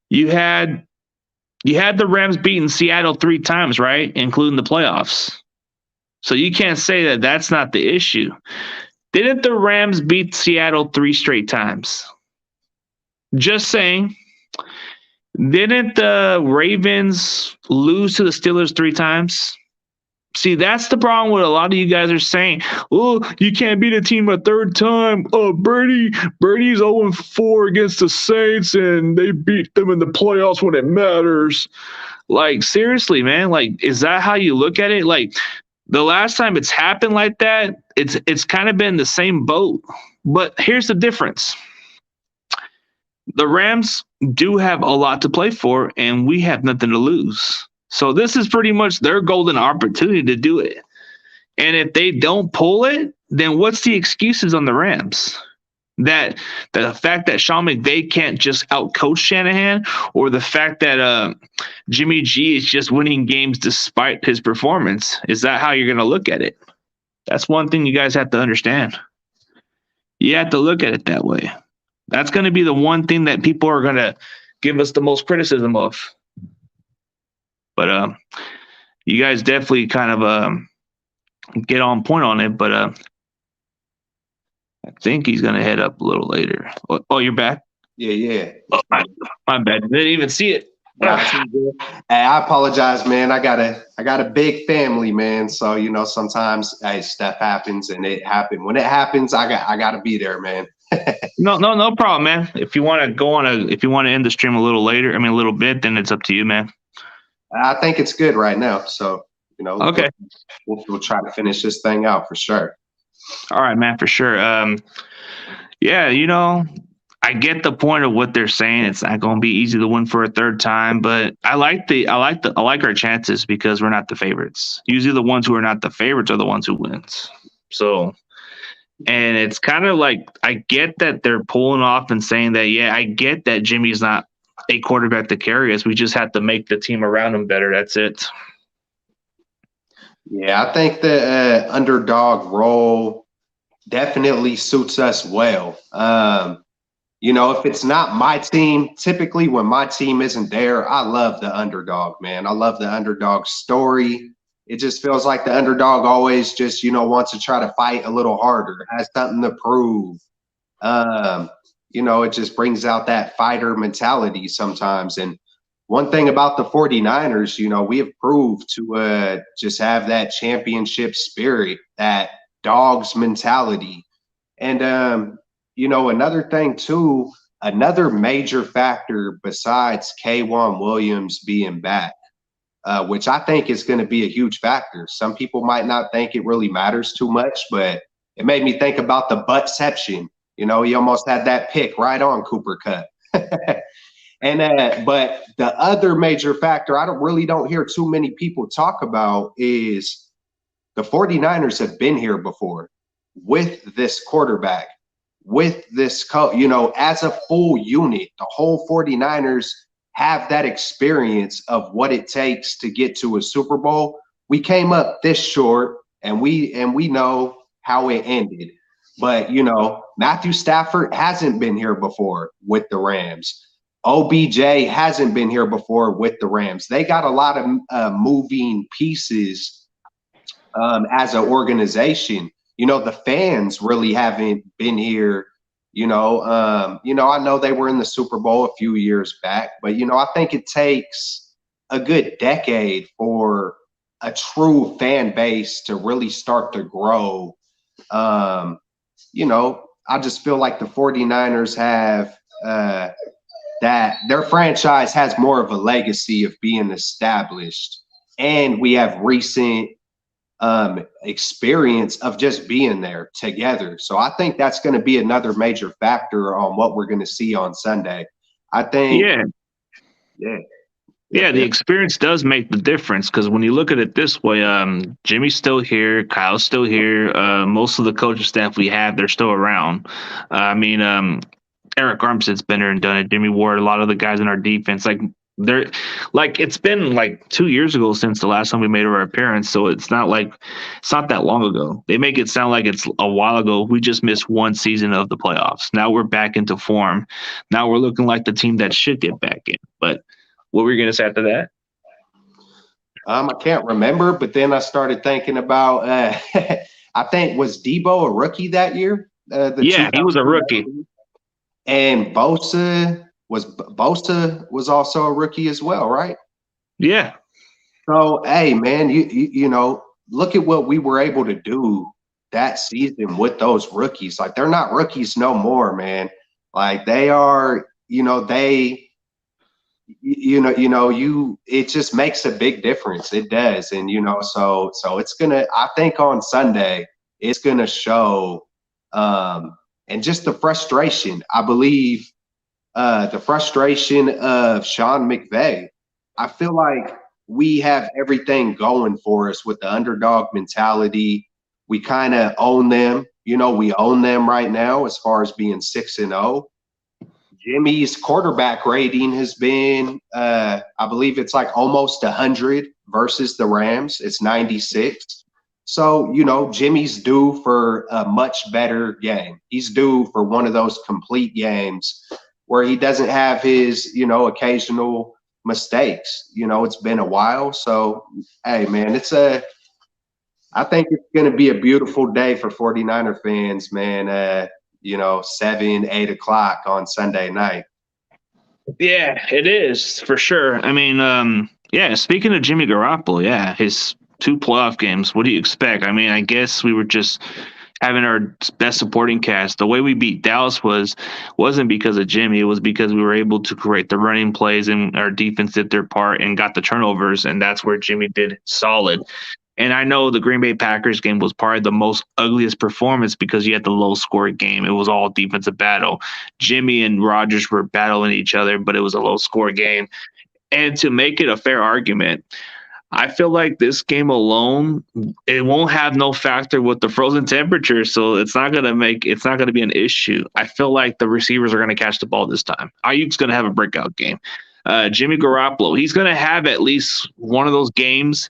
C: You had the Rams beating Seattle 3 times, right? Including the playoffs. So you can't say that that's not the issue. Didn't the Rams beat Seattle 3 straight times? Just saying. Didn't the Ravens lose to the Steelers 3 times? See, that's the problem with a lot of you guys are saying, oh, you can't beat a team a third time. Oh, Brady's 0-4 against the Saints, and they beat them in the playoffs when it matters. Like, seriously, man, like, is that how you look at it? Like, the last time it's happened like that, it's kind of been the same boat. But here's the difference. The Rams do have a lot to play for, and we have nothing to lose. So this is pretty much their golden opportunity to do it. And if they don't pull it, then what's the excuses on the Rams? That the fact that Sean McVay can't just outcoach Shanahan, or the fact that Jimmy G is just winning games despite his performance? Is that how you're going to look at it? That's one thing you guys have to understand. You have to look at it that way. That's going to be the one thing that people are going to give us the most criticism of. But you guys definitely kind of get on point on it. But I think he's going to head up a little later. Oh, you're back?
D: Yeah.
C: Oh, my bad. Didn't even see it.
D: Hey, I apologize, man. I got a big family, man. So, you know, sometimes stuff happens, and it happened. When it happens, I got to be there, man.
C: No problem, man. If you want to end the stream a little bit, then it's up to you, man.
D: I think it's good right now. So, you know,
C: okay,
D: we'll try to finish this thing out for sure.
C: All right, man, for sure. Yeah, you know, I get the point of what they're saying. It's not going to be easy to win for a third time, but I like our chances because we're not the favorites. Usually, the ones who are not the favorites are the ones who wins. So, and it's kind of like, I get that they're pulling off and saying that. Yeah, I get that Jimmy's not a quarterback to carry us. We just have to make the team around him better. That's it.
D: Yeah, I think the underdog role definitely suits us well. You know, if it's not my team, typically when my team isn't there, I love the underdog, man. I love the underdog story. It just feels like the underdog always just, you know, wants to try to fight a little harder, has something to prove. You know, it just brings out that fighter mentality sometimes. And one thing about the 49ers, you know, we have proved to just have that championship spirit, that dog's mentality. And, you know, another thing, too, another major factor besides K'Wan Williams being back, which I think is going to be a huge factor. Some people might not think it really matters too much, but it made me think about the buttception. You know, he almost had that pick right on Cooper Kupp. And but the other major factor I don't hear too many people talk about is the 49ers have been here before with this quarterback. with this, as a full unit, the whole 49ers have that experience of what it takes to get to a Super Bowl. We came up this short, and we know how it ended. But, Matthew Stafford hasn't been here before with the Rams. OBJ hasn't been here before with the Rams. They got a lot of moving pieces as an organization. The fans really haven't been here. I know they were in the Super Bowl a few years back, but I think it takes a good decade for a true fan base to really start to grow. I just feel like the 49ers have that their franchise has more of a legacy of being established, and we have recent experience of just being there together. So I think that's going to be another major factor on what we're going to see on Sunday. I think,
C: yeah, the experience does make the difference, because when you look at it this way, Jimmy's still here, Kyle's still here, most of the coaching staff we have, they're still around. Eric Armstead's been there and done it. Jimmy Ward, a lot of the guys in our defense, it's been like 2 years ago since the last time we made our appearance, so it's not that long ago. They make it sound like it's a while ago. We just missed one season of the playoffs. Now we're back into form. Now we're looking like the team that should get back in. But what were you going to say after that?
D: I can't remember, but then I started thinking about I think, was Debo a rookie that year?
C: He was a rookie.
D: And Bosa was also a rookie as well, right?
C: Yeah.
D: So, hey, man, you look at what we were able to do that season with those rookies. Like, they're not rookies no more, man. Like, they are, it just makes a big difference. It does. And, so it's I think on Sunday, it's going to show, and just the frustration, I believe, the frustration of Sean McVay. I feel like we have everything going for us with the underdog mentality. We kind of own them. We own them right now as far as being 6-0. Jimmy's quarterback rating has been, I believe it's like almost 100 versus the Rams. It's 96. So, Jimmy's due for a much better game. He's due for one of those complete games where he doesn't have his, occasional mistakes. It's been a while. So, hey, man, I think it's going to be a beautiful day for 49er fans, man. 7, 8 o'clock on Sunday night.
C: Yeah, it is for sure. Speaking of Jimmy Garoppolo, his 2 playoff games, what do you expect? I guess we were just having our best supporting cast. The way we beat Dallas wasn't because of Jimmy. It was because we were able to create the running plays, and our defense did their part and got the turnovers, and that's where Jimmy did solid. And I know the Green Bay Packers game was probably the most ugliest performance because you had the low-scoring game. It was all defensive battle. Jimmy and Rodgers were battling each other, but it was a low-score game. And to make it a fair argument, I feel like this game alone, it won't have no factor with the frozen temperature, so it's not going to be an issue. I feel like the receivers are going to catch the ball this time. Ayuk's going to have a breakout game. Jimmy Garoppolo, he's going to have at least one of those games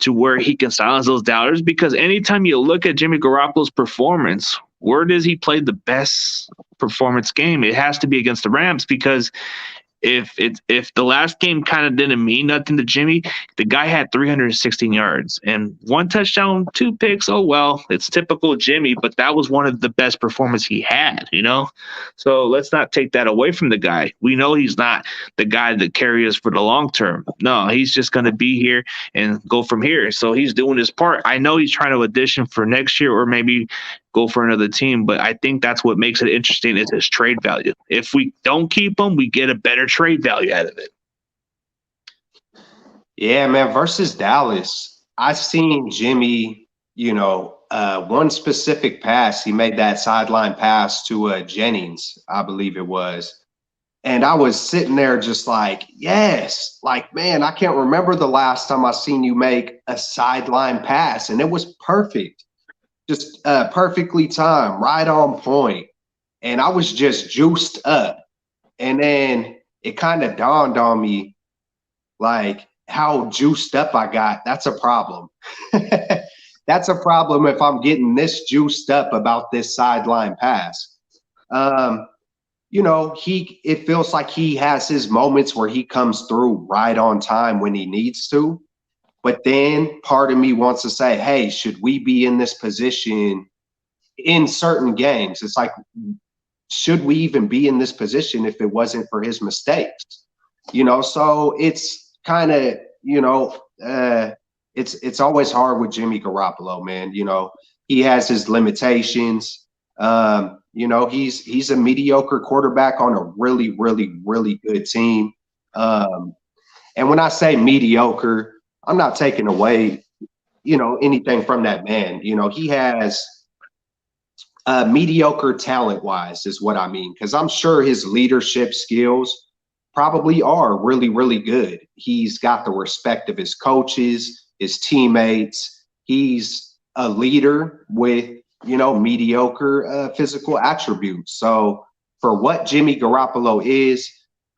C: to where he can silence those doubters, because anytime you look at Jimmy Garoppolo's performance, where does he play the best performance game? It has to be against the Rams, because if the last game kind of didn't mean nothing to Jimmy, the guy had 316 yards and 1 touchdown, 2 picks. Oh, well, it's typical Jimmy, but that was one of the best performances he had, So let's not take that away from the guy. We know he's not the guy that carries us for the long term. No, he's just going to be here and go from here. So he's doing his part. I know he's trying to audition for next year or maybe go for another team, but I think that's what makes it interesting is his trade value. If we don't keep him, we get a better trade value out of it.
D: Yeah, man, versus Dallas, I've seen Jimmy, one specific pass. He made that sideline pass to Jennings, I believe it was. And I was sitting there just like, yes, like, man, I can't remember the last time I seen you make a sideline pass. And it was perfect. Just perfectly timed, right on point. and I was just juiced up. And then it kind of dawned on me, like, how juiced up I got. That's a problem. That's a problem if I'm getting this juiced up about this sideline pass. Um, it feels like he has his moments where he comes through right on time when he needs to. But then part of me wants to say, hey, should we be in this position in certain games? It's like, should we even be in this position if it wasn't for his mistakes? So it's kind of, it's always hard with Jimmy Garoppolo, man. He has his limitations. He's a mediocre quarterback on a really, really, really good team. And when I say mediocre, I'm not taking away, anything from that man. He has mediocre talent-wise is what I mean, because I'm sure his leadership skills probably are really, really good. He's got the respect of his coaches, his teammates. He's a leader with, mediocre physical attributes. So for what Jimmy Garoppolo is,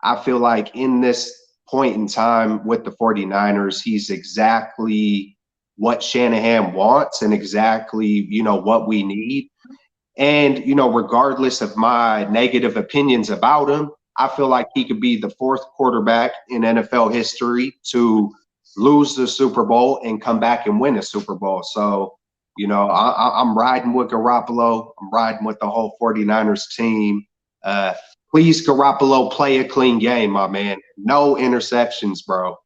D: I feel like in this point in time with the 49ers, he's exactly what Shanahan wants and exactly, what we need. And, regardless of my negative opinions about him, I feel like he could be the fourth quarterback in NFL history to lose the Super Bowl and come back and win a Super Bowl. So, I'm riding with Garoppolo. I'm riding with the whole 49ers team. Please, Garoppolo, play a clean game, my man. No interceptions, bro.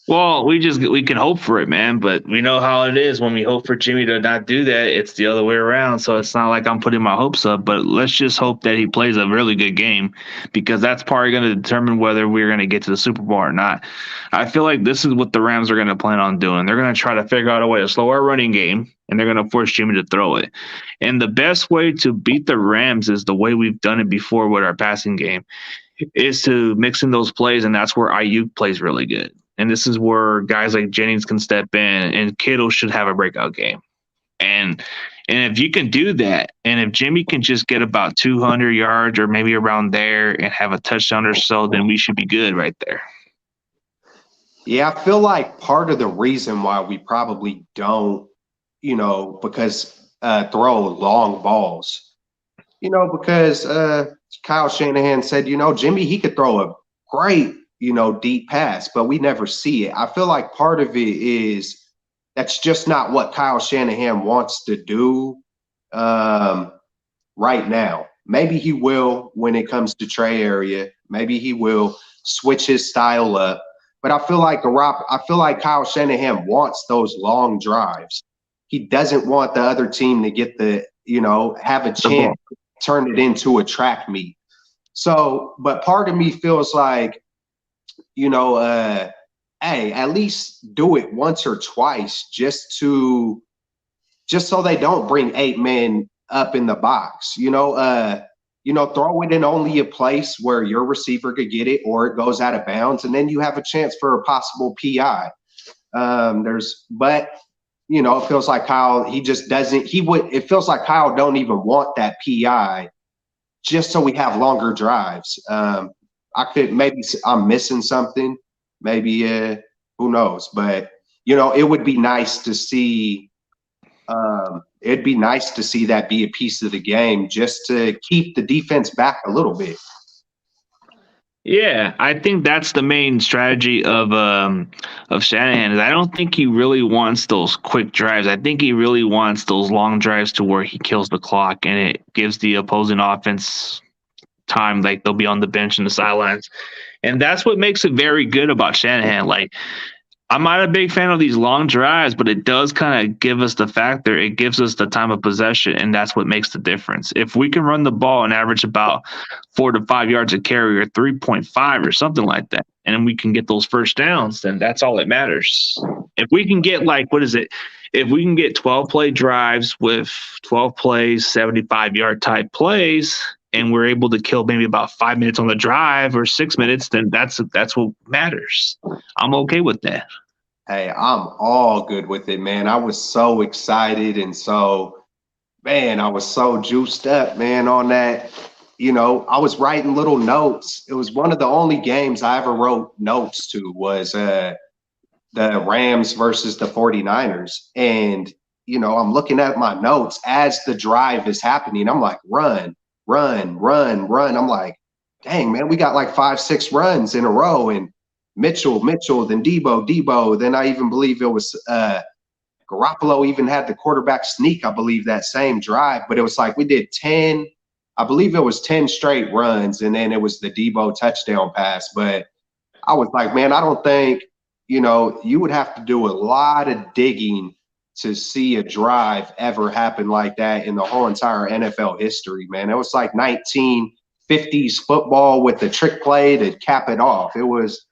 C: Well, we can hope for it, man, but we know how it is when we hope for Jimmy to not do that. It's the other way around. So it's not like I'm putting my hopes up, but let's just hope that he plays a really good game, because that's probably going to determine whether we're going to get to the Super Bowl or not. I feel like this is what the Rams are going to plan on doing. They're going to try to figure out a way to slow our running game, and they're going to force Jimmy to throw it. And the best way to beat the Rams is the way we've done it before with our passing game, is to mix in those plays, and that's where Ayuk plays really good. And this is where guys like Jennings can step in, and Kittle should have a breakout game. And if you can do that, and if Jimmy can just get about 200 yards or maybe around there and have a touchdown or so, then we should be good right there.
D: Yeah, I feel like part of the reason why we probably don't, because throw long balls, because Kyle Shanahan said, Jimmy, he could throw a great, deep pass, but we never see it. I feel like part of it is that's just not what Kyle Shanahan wants to do right now. Maybe he will when it comes to Trey area. Maybe he will switch his style up. But I feel like Kyle Shanahan wants those long drives. He doesn't want the other team to get have a chance to turn it into a track meet. So, but part of me feels like, hey, at least do it once or twice just so they don't bring 8 men up in the box. Throw it in only a place where your receiver could get it or it goes out of bounds, and then you have a chance for a possible PI. It feels like Kyle, it feels like Kyle don't even want that PI just so we have longer drives. Maybe I'm missing something. Maybe, who knows? But, it would be nice to see. It'd be nice to see that be a piece of the game just to keep the defense back a little bit.
C: Yeah, I think that's the main strategy of Shanahan. Is I don't think he really wants those quick drives. I think he really wants those long drives to where he kills the clock and it gives the opposing offense time. Like they'll be on the bench and the sidelines, and that's what makes it very good about Shanahan. Like, I'm not a big fan of these long drives, but it does kind of give us the factor. It gives us the time of possession, and that's what makes the difference. If we can run the ball and average about 4 to 5 yards a carry or 3.5 or something like that, and then we can get those first downs, then that's all that matters. If we can get if we can get 12-play drives with 12 plays, 75-yard type plays, and we're able to kill maybe about 5 minutes on the drive or 6 minutes, then that's what matters. I'm okay with that.
D: Hey, I'm all good with it, man. I was so excited and so Man, I was so juiced up, man, on that. I was writing little notes. It was one of the only games I ever wrote notes to was the Rams versus the 49ers. And, I'm looking at my notes as the drive is happening. I'm like, run, run, run, run. I'm like, dang, man, we got like 5, 6 runs in a row. And Mitchell, then Debo. Then I even believe it was Garoppolo even had the quarterback sneak, I believe, that same drive. But it was like we did 10, I believe it was 10 straight runs. And then it was the Debo touchdown pass. But I was like, man, I don't think, you would have to do a lot of digging to see a drive ever happen like that in the whole entire NFL history, man. It was like 1950s football with the trick play to cap it off. It was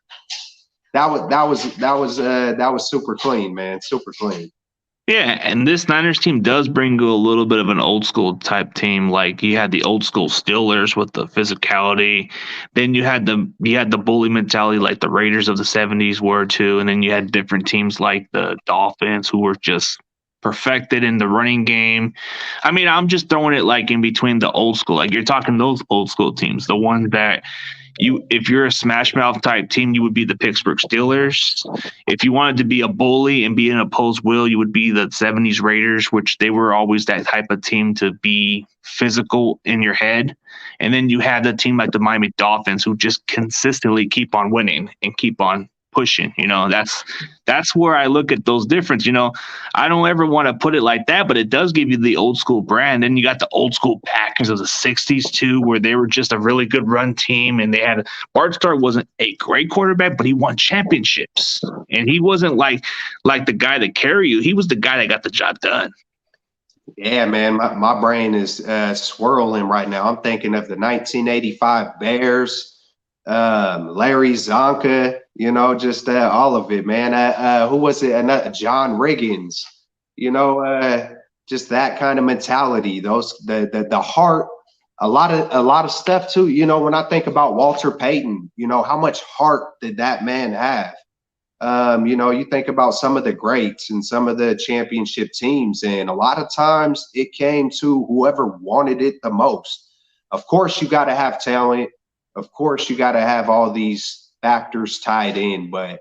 D: that was super clean, man. Super clean.
C: Yeah, and this Niners team does bring you a little bit of an old school type team. Like you had the old school Steelers with the physicality. Then you had the bully mentality like the Raiders of the 70s were too. And then you had different teams like the Dolphins who were just perfected in the running game. I mean, I'm just throwing it like in between the old school. Like you're talking those old school teams, the ones that if you're a smash mouth type team, you would be the Pittsburgh Steelers. If you wanted to be a bully and be an opposed will, you would be the 70s Raiders, which they were always that type of team to be physical in your head. And then you had a team like the Miami Dolphins who just consistently keep on winning and keep on pushing. That's where I look at those difference. I don't ever want to put it like that, but it does give you the old school brand. Then you got the old school Packers of the 60s too, where they were just a really good run team. And they had Bart Starr wasn't a great quarterback, but he won championships. And he wasn't like the guy that carry you. He was the guy that got the job done.
D: Yeah, man, my brain is swirling right now. I'm thinking of the 1985 Bears, Larry Zonka, just all of it, man. Who was it? John Riggins, just that kind of mentality. The heart, a lot of stuff too. When I think about Walter Payton, how much heart did that man have? You think about some of the greats and some of the championship teams, and a lot of times it came to whoever wanted it the most. Of course, you got to have talent. Of course, you got to have all these factors tied in, but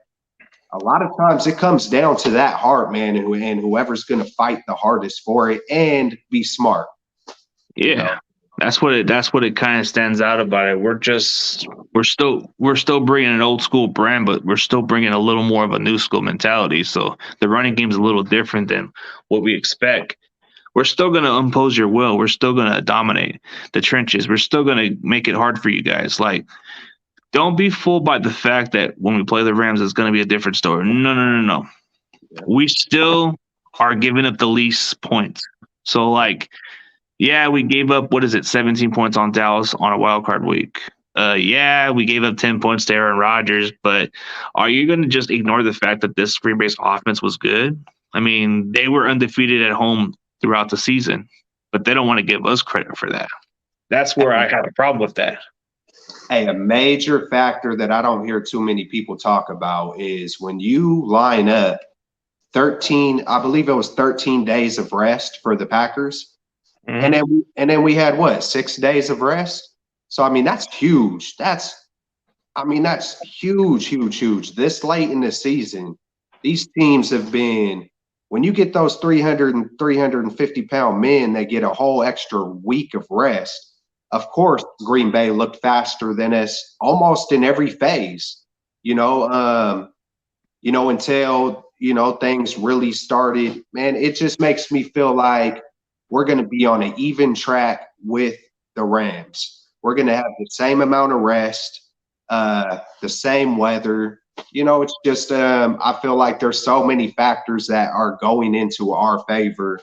D: a lot of times it comes down to that heart, man, and whoever's going to fight the hardest for it and be smart.
C: Yeah. That's what it kind of stands out about it. We're still bringing an old school brand, but we're still bringing a little more of a new school mentality. So the running game is a little different than what we expect. We're still going to impose your will. We're still going to dominate the trenches. We're still going to make it hard for you guys. Like, don't be fooled by the fact that when we play the Rams, it's going to be a different story. No. We still are giving up the least points. So like. Yeah, we gave up, 17 points on Dallas on a wild card week. Yeah, we gave up 10 points to Aaron Rodgers, but are you going to just ignore the fact that this Green Bay's offense was good? I mean, they were undefeated at home throughout the season, but they don't want to give us credit for that. That's where I have a problem with that.
D: Hey, a major factor that I don't hear too many people talk about is when you line up 13, I believe it was 13 days of rest for the Packers. Mm-hmm. And then we had 6 days of rest. So I mean that's huge. That's huge. This late in the season, these teams have been. When you get those 300 and 350 pound men, they get a whole extra week of rest. Of course, Green Bay looked faster than us almost in every phase. Until things really started. Man, it just makes me feel like we're going to be on an even track with the Rams. We're going to have the same amount of rest, the same weather. It's just I feel like there's so many factors that are going into our favor.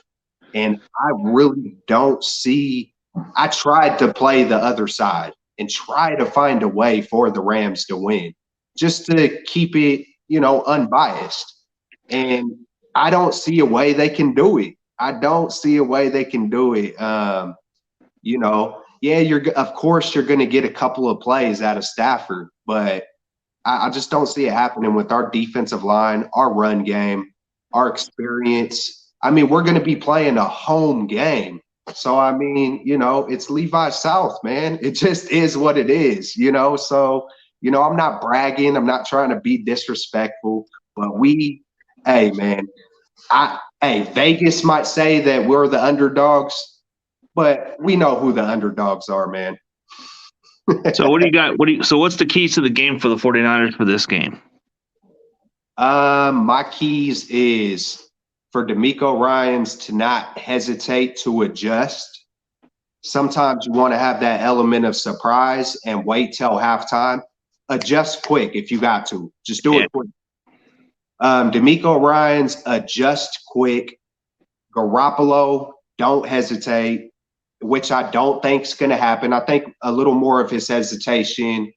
D: And I really don't see – I tried to play the other side and try to find a way for the Rams to win just to keep it, unbiased. And I don't see a way they can do it. Of course you're going to get a couple of plays out of Stafford, but I just don't see it happening with our defensive line, our run game, our experience. I mean, we're going to be playing a home game So, I mean, it's Levi South, man. It just is what it is, So, I'm not bragging. I'm not trying to be disrespectful, but hey, man, Vegas might say that we're the underdogs, but we know who the underdogs are, man.
C: So what do you got? So what's the keys to the game for the 49ers for this game?
D: My keys is for DeMeco Ryans to not hesitate to adjust. Sometimes you want to have that element of surprise and wait till halftime. Adjust quick if you got to. Just do it quick. DeMeco Ryans, adjust quick. Garoppolo, don't hesitate, which I don't think is going to happen. I think a little more of his hesitation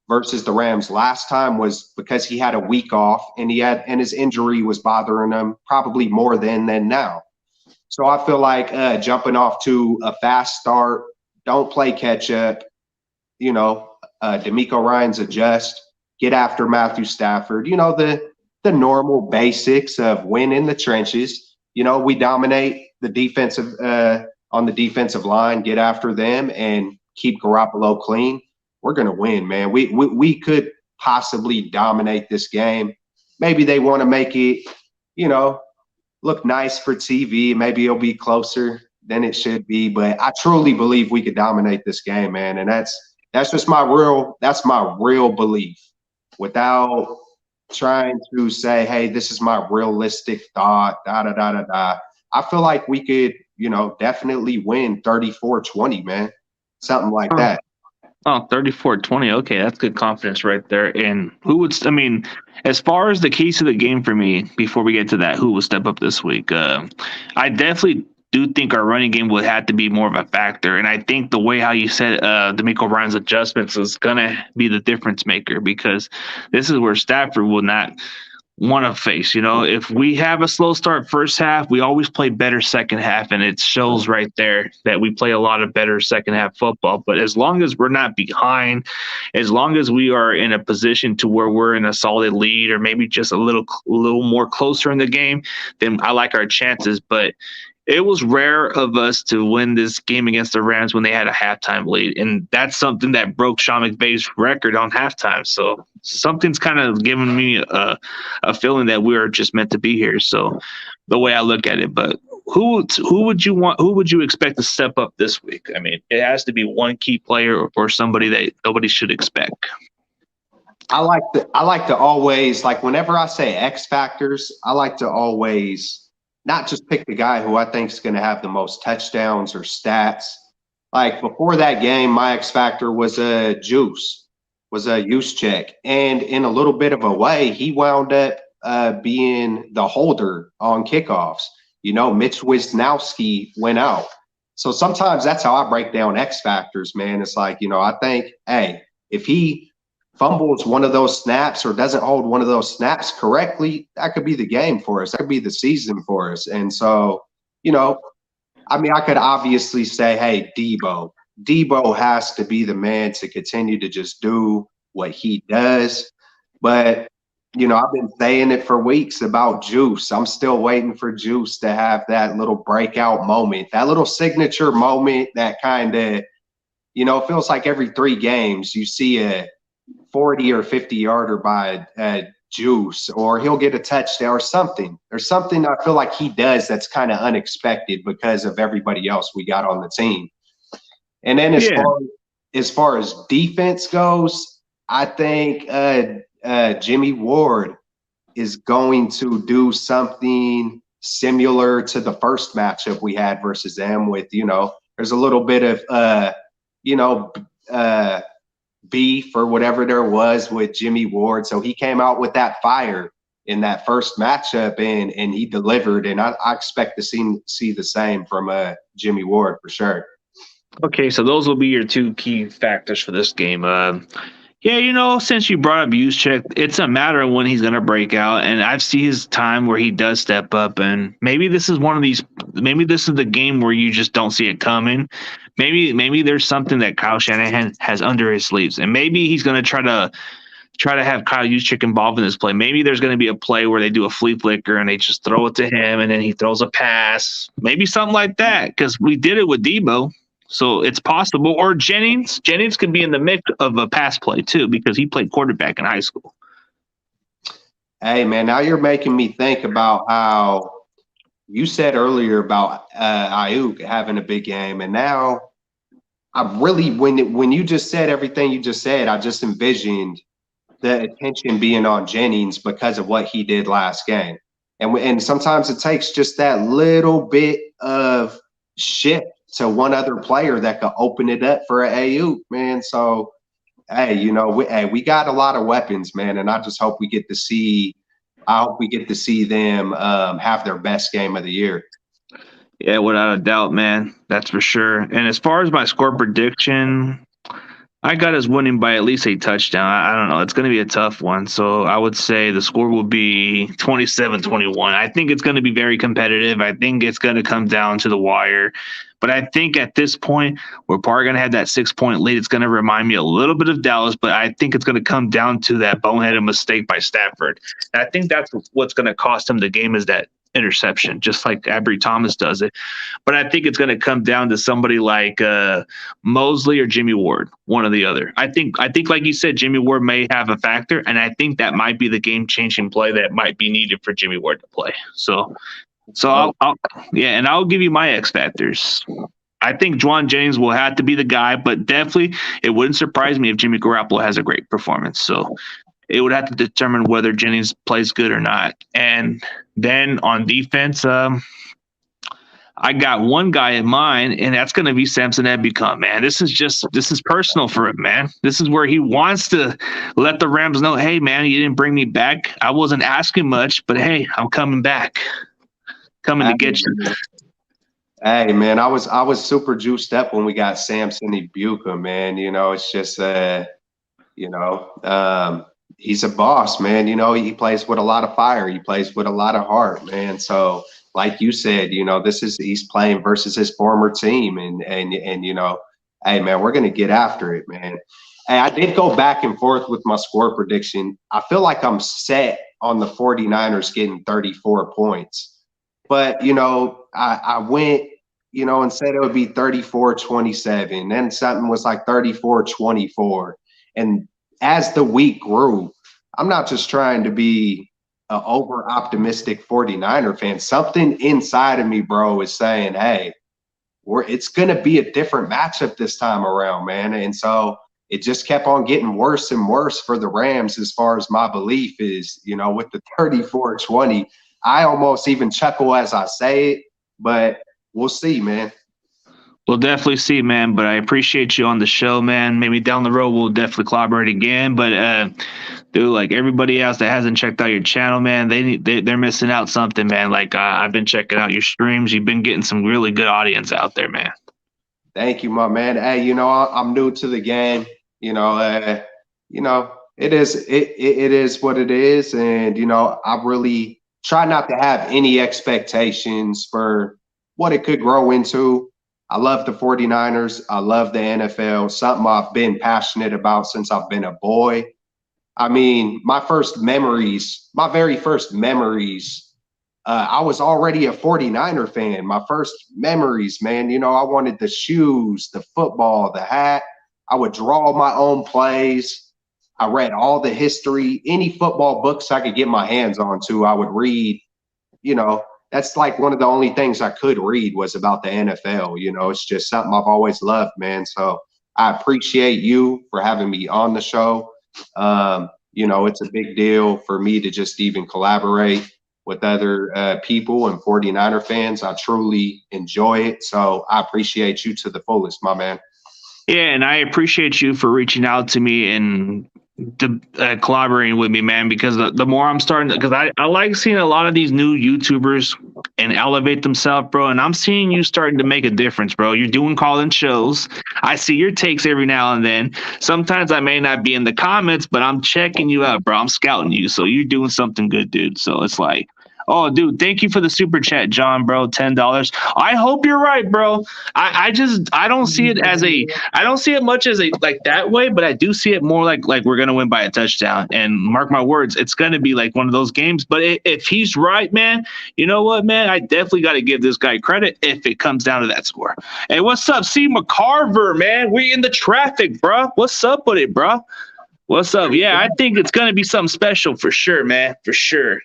D: versus the Rams last time was because he had a week off and his injury was bothering him probably more than now. So I feel like jumping off to a fast start, don't play catch up. DeMeco Ryans adjust, get after Matthew Stafford. The normal basics of win in the trenches. We dominate the defensive on the defensive line, get after them, and keep Garoppolo clean. We're going to win, man. We could possibly dominate this game. Maybe they want to make it, look nice for TV. Maybe it'll be closer than it should be. But I truly believe we could dominate this game, man. And that's just my real belief, without trying to say, hey, this is my realistic thought, I feel like we could, definitely win 34-20, man. Something like that.
C: Oh, 34-20. Okay, that's good confidence right there. And as far as the keys to the game for me, before we get to that, who will step up this week? I definitely do think our running game would have to be more of a factor. And I think the way how you said DeMeco Ryans' adjustments is going to be the difference maker, because this is where Stafford will not want to face. If we have a slow start first half, we always play better second half, and it shows right there that we play a lot of better second half football. But as long as we're not behind, as long as we are in a position to where we're in a solid lead, or maybe just a little more closer in the game, then I like our chances. But it was rare of us to win this game against the Rams when they had a halftime lead. And that's something that broke Sean McVay's record on halftime. So something's kind of giving me a feeling that we're just meant to be here. So the way I look at it, but who would you expect to step up this week? I mean, it has to be one key player or somebody that nobody should expect.
D: I like to always, like, whenever I say X factors, I like to always not just pick the guy who I think is going to have the most touchdowns or stats. Like, before that game, my X factor was a Juszczyk. And in a little bit of a way, he wound up being the holder on kickoffs. Mitch Wisnowski went out. So sometimes that's how I break down X factors, man. It's like, I think, hey, if he fumbles one of those snaps or doesn't hold one of those snaps correctly, that could be the game for us. That could be the season for us. And so, I could obviously say, hey, Debo has to be the man to continue to just do what he does. But, I've been saying it for weeks about Juice. I'm still waiting for Juice to have that little breakout moment, that little signature moment that kind of, feels like every 3 games you see a 40 or 50 yarder by Juice, or he'll get a touchdown or something. There's something I feel like he does that's kind of unexpected because of everybody else we got on the team. And then as far as defense goes, I think Jimmy Ward is going to do something similar to the first matchup we had versus them with, there's a little bit of, beef or whatever there was with Jimmy Ward. So he came out with that fire in that first matchup and he delivered. And I expect to see the same from Jimmy Ward for sure.
C: Okay, so those will be your 2 key factors for this game. Since you brought up Juszczyk, it's a matter of when he's going to break out. And I've seen his time where he does step up. And maybe this is maybe this is the game where you just don't see it coming. Maybe there's something that Kyle Shanahan has under his sleeves. And maybe he's going to try try to have Kyle Juszczyk involved in this play. Maybe there's going to be a play where they do a flea flicker and they just throw it to him and then he throws a pass. Maybe something like that, because we did it with Debo. So it's possible. Or Jennings. Jennings could be in the mix of a pass play too, because he played quarterback in high school.
D: Hey, man, now you're making me think about how you said earlier about Ayuk having a big game. And now I really, when you just said everything you just said, I just envisioned the attention being on Jennings because of what he did last game. And sometimes it takes just that little bit of shift to one other player that could open it up for Ayuk, man. So, hey, you know, we got a lot of weapons, man, and I just hope we get to see. I hope we get to see them have their best game of the year.
C: Yeah, without a doubt, man. That's for sure. And as far as my score prediction, I got us winning by at least a touchdown. I don't know. It's going to be a tough one. So I would say the score will be 27-21. I think it's going to be very competitive. I think it's going to come down to the wire. But I think at this point, we're probably going to have that 6-point lead. It's going to remind me a little bit of Dallas, but I think it's going to come down to that boneheaded mistake by Stafford. And I think that's what's going to cost him the game, is that interception, just like Avery Thomas does it. But I think it's going to come down to somebody like Mosley or Jimmy Ward, one or the other. I think, like you said, Jimmy Ward may have a factor, and I think that might be the game-changing play that might be needed for Jimmy Ward to play. So I'll give you my X factors. I think Juwan Jennings will have to be the guy, but definitely it wouldn't surprise me if Jimmy Garoppolo has a great performance. So it would have to determine whether Jennings plays good or not. And then on defense, I got one guy in mind, and that's going to be Samson Ebukam, man. This is personal for him, man. This is where he wants to let the Rams know, hey, man, you didn't bring me back. I wasn't asking much, but hey, I'm coming back. Coming to get you.
D: Hey, man, I was super juiced up when we got Samson Ebukam, man. You know, it's just, he's a boss, man. You know, he plays with a lot of fire. He plays with a lot of heart, man. So, like you said, you know, he's playing versus his former team, and you know, hey, man, we're gonna get after it, man. Hey, I did go back and forth with my score prediction. I feel like I'm set on the 49ers getting 34 points. But, you know, I went, you know, and said it would be 34-27. Then something was like 34-24. And as the week grew, I'm not just trying to be an over-optimistic 49er fan. Something inside of me, bro, is saying, hey, it's going to be a different matchup this time around, man. And so it just kept on getting worse and worse for the Rams as far as my belief is, you know, with the 34-20. I almost even chuckle as I say it, but we'll see, man.
C: We'll definitely see, man. But I appreciate you on the show, man. Maybe down the road we'll definitely collaborate again. But dude, like everybody else that hasn't checked out your channel, man, they're missing out something, man. Like I've been checking out your streams. You've been getting some really good audience out there, man.
D: Thank you, my man. Hey, you know, I'm new to the game. You know, it is what it is, and you know, I really try not to have any expectations for what it could grow into. I love the 49ers. I love the NFL, something I've been passionate about since I've been a boy. I mean, my very first memories, I was already a 49er fan. My first memories, man, you know, I wanted the shoes, the football, the hat. I would draw my own plays. I read all the history, any football books I could get my hands onto, I would read. You know, that's like one of the only things I could read was about the NFL. You know, it's just something I've always loved, man. So I appreciate you for having me on the show. You know, it's a big deal for me to just even collaborate with other people and 49er fans. I truly enjoy it. So I appreciate you to the fullest, my man.
C: Yeah, and I appreciate you for reaching out to me and collaborating with me, man, because the more I'm starting to, because I like seeing a lot of these new YouTubers and elevate themselves, bro. And I'm seeing you starting to make a difference, bro. You're doing call-in shows. I see your takes every now and then. Sometimes I may not be in the comments, but I'm checking you out, bro. I'm scouting you. So you're doing something good, dude. So it's like, Oh, dude, thank you for the super chat, John, bro. $10. I hope you're right, bro. I don't see it as I don't see it much as a like that way, but I do see it more like we're gonna win by a touchdown. And mark my words, it's gonna be like one of those games. But if he's right, man, you know what, man? I definitely got to give this guy credit if it comes down to that score. Hey, what's up, C. McCarver, man? We in the traffic, bro. What's up with it, bro? What's up? Yeah, I think it's gonna be something special for sure, man. For sure.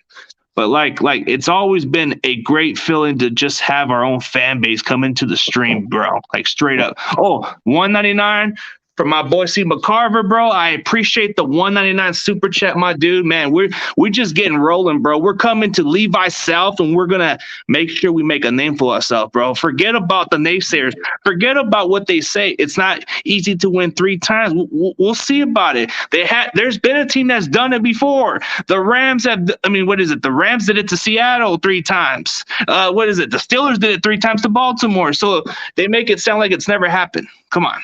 C: But like it's always been a great feeling to just have our own fan base come into the stream, bro. Like straight up. Oh, $1.99 from my boy C. McCarver, bro. I appreciate the $1.99 super chat, my dude. Man, we're just getting rolling, bro. We're coming to Levi South, and we're gonna make sure we make a name for ourselves, bro. Forget about the naysayers. Forget about what they say. It's not easy to win 3 times. We'll see about it. There's been a team that's done it before. The Rams have. I mean, what is it? The Rams did it to Seattle 3 times. What is it? The Steelers did it 3 times to Baltimore. So they make it sound like it's never happened. Come on.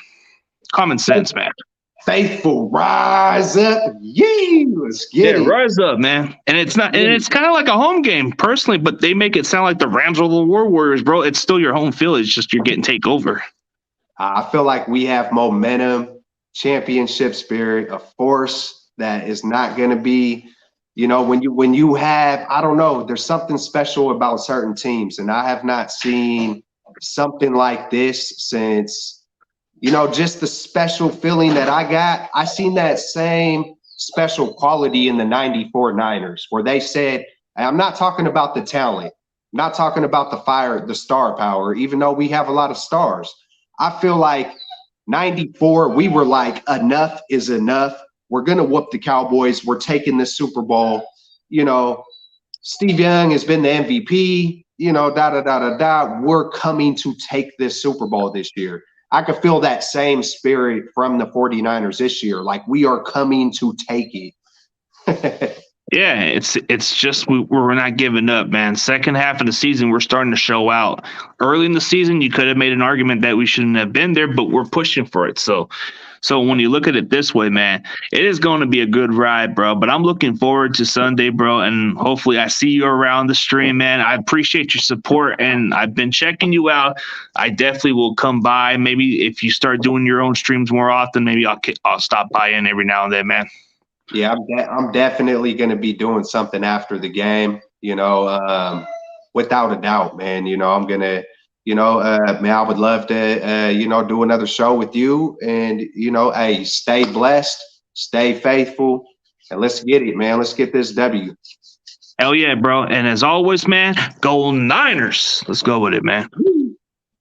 C: Common sense, man.
D: Faithful, rise up. Yee! Let's get it.
C: Rise up, man. And it's not, and it's kind of like a home game, personally, but they make it sound like the Rams are the War Warriors, bro. It's still your home field. It's just you're getting take over.
D: I feel like we have momentum, championship spirit, a force that is not going to be, you know, when you have, I don't know, there's something special about certain teams, and I have not seen something like this since. You know, just the special feeling that I got. I seen that same special quality in the 94 Niners, where they said, I'm not talking about the talent, I'm not talking about the fire, the star power, even though we have a lot of stars. I feel like 94, we were like, enough is enough. We're going to whoop the Cowboys. We're taking the Super Bowl. You know, Steve Young has been the MVP, you know, We're coming to take this Super Bowl this year. I could feel that same spirit from the 49ers this year. Like, we are coming to take it.
C: Yeah, it's just we're not giving up, man. Second half of the season, we're starting to show out. Early in the season, you could have made an argument that we shouldn't have been there, but we're pushing for it. So when you look at it this way, man, it is going to be a good ride, bro. But I'm looking forward to Sunday, bro, and hopefully I see you around the stream, man. I appreciate your support, and I've been checking you out. I definitely will come by. Maybe if you start doing your own streams more often, maybe I'll stop by in every now and then, man.
D: Yeah, I'm definitely going to be doing something after the game, you know, without a doubt, man. You know, I'm going to, you know, man, I would love to, you know, do another show with you. And, you know, hey, stay blessed, stay faithful, and let's get it, man. Let's get this W.
C: Hell yeah, bro. And as always, man, go Niners. Let's go with it, man.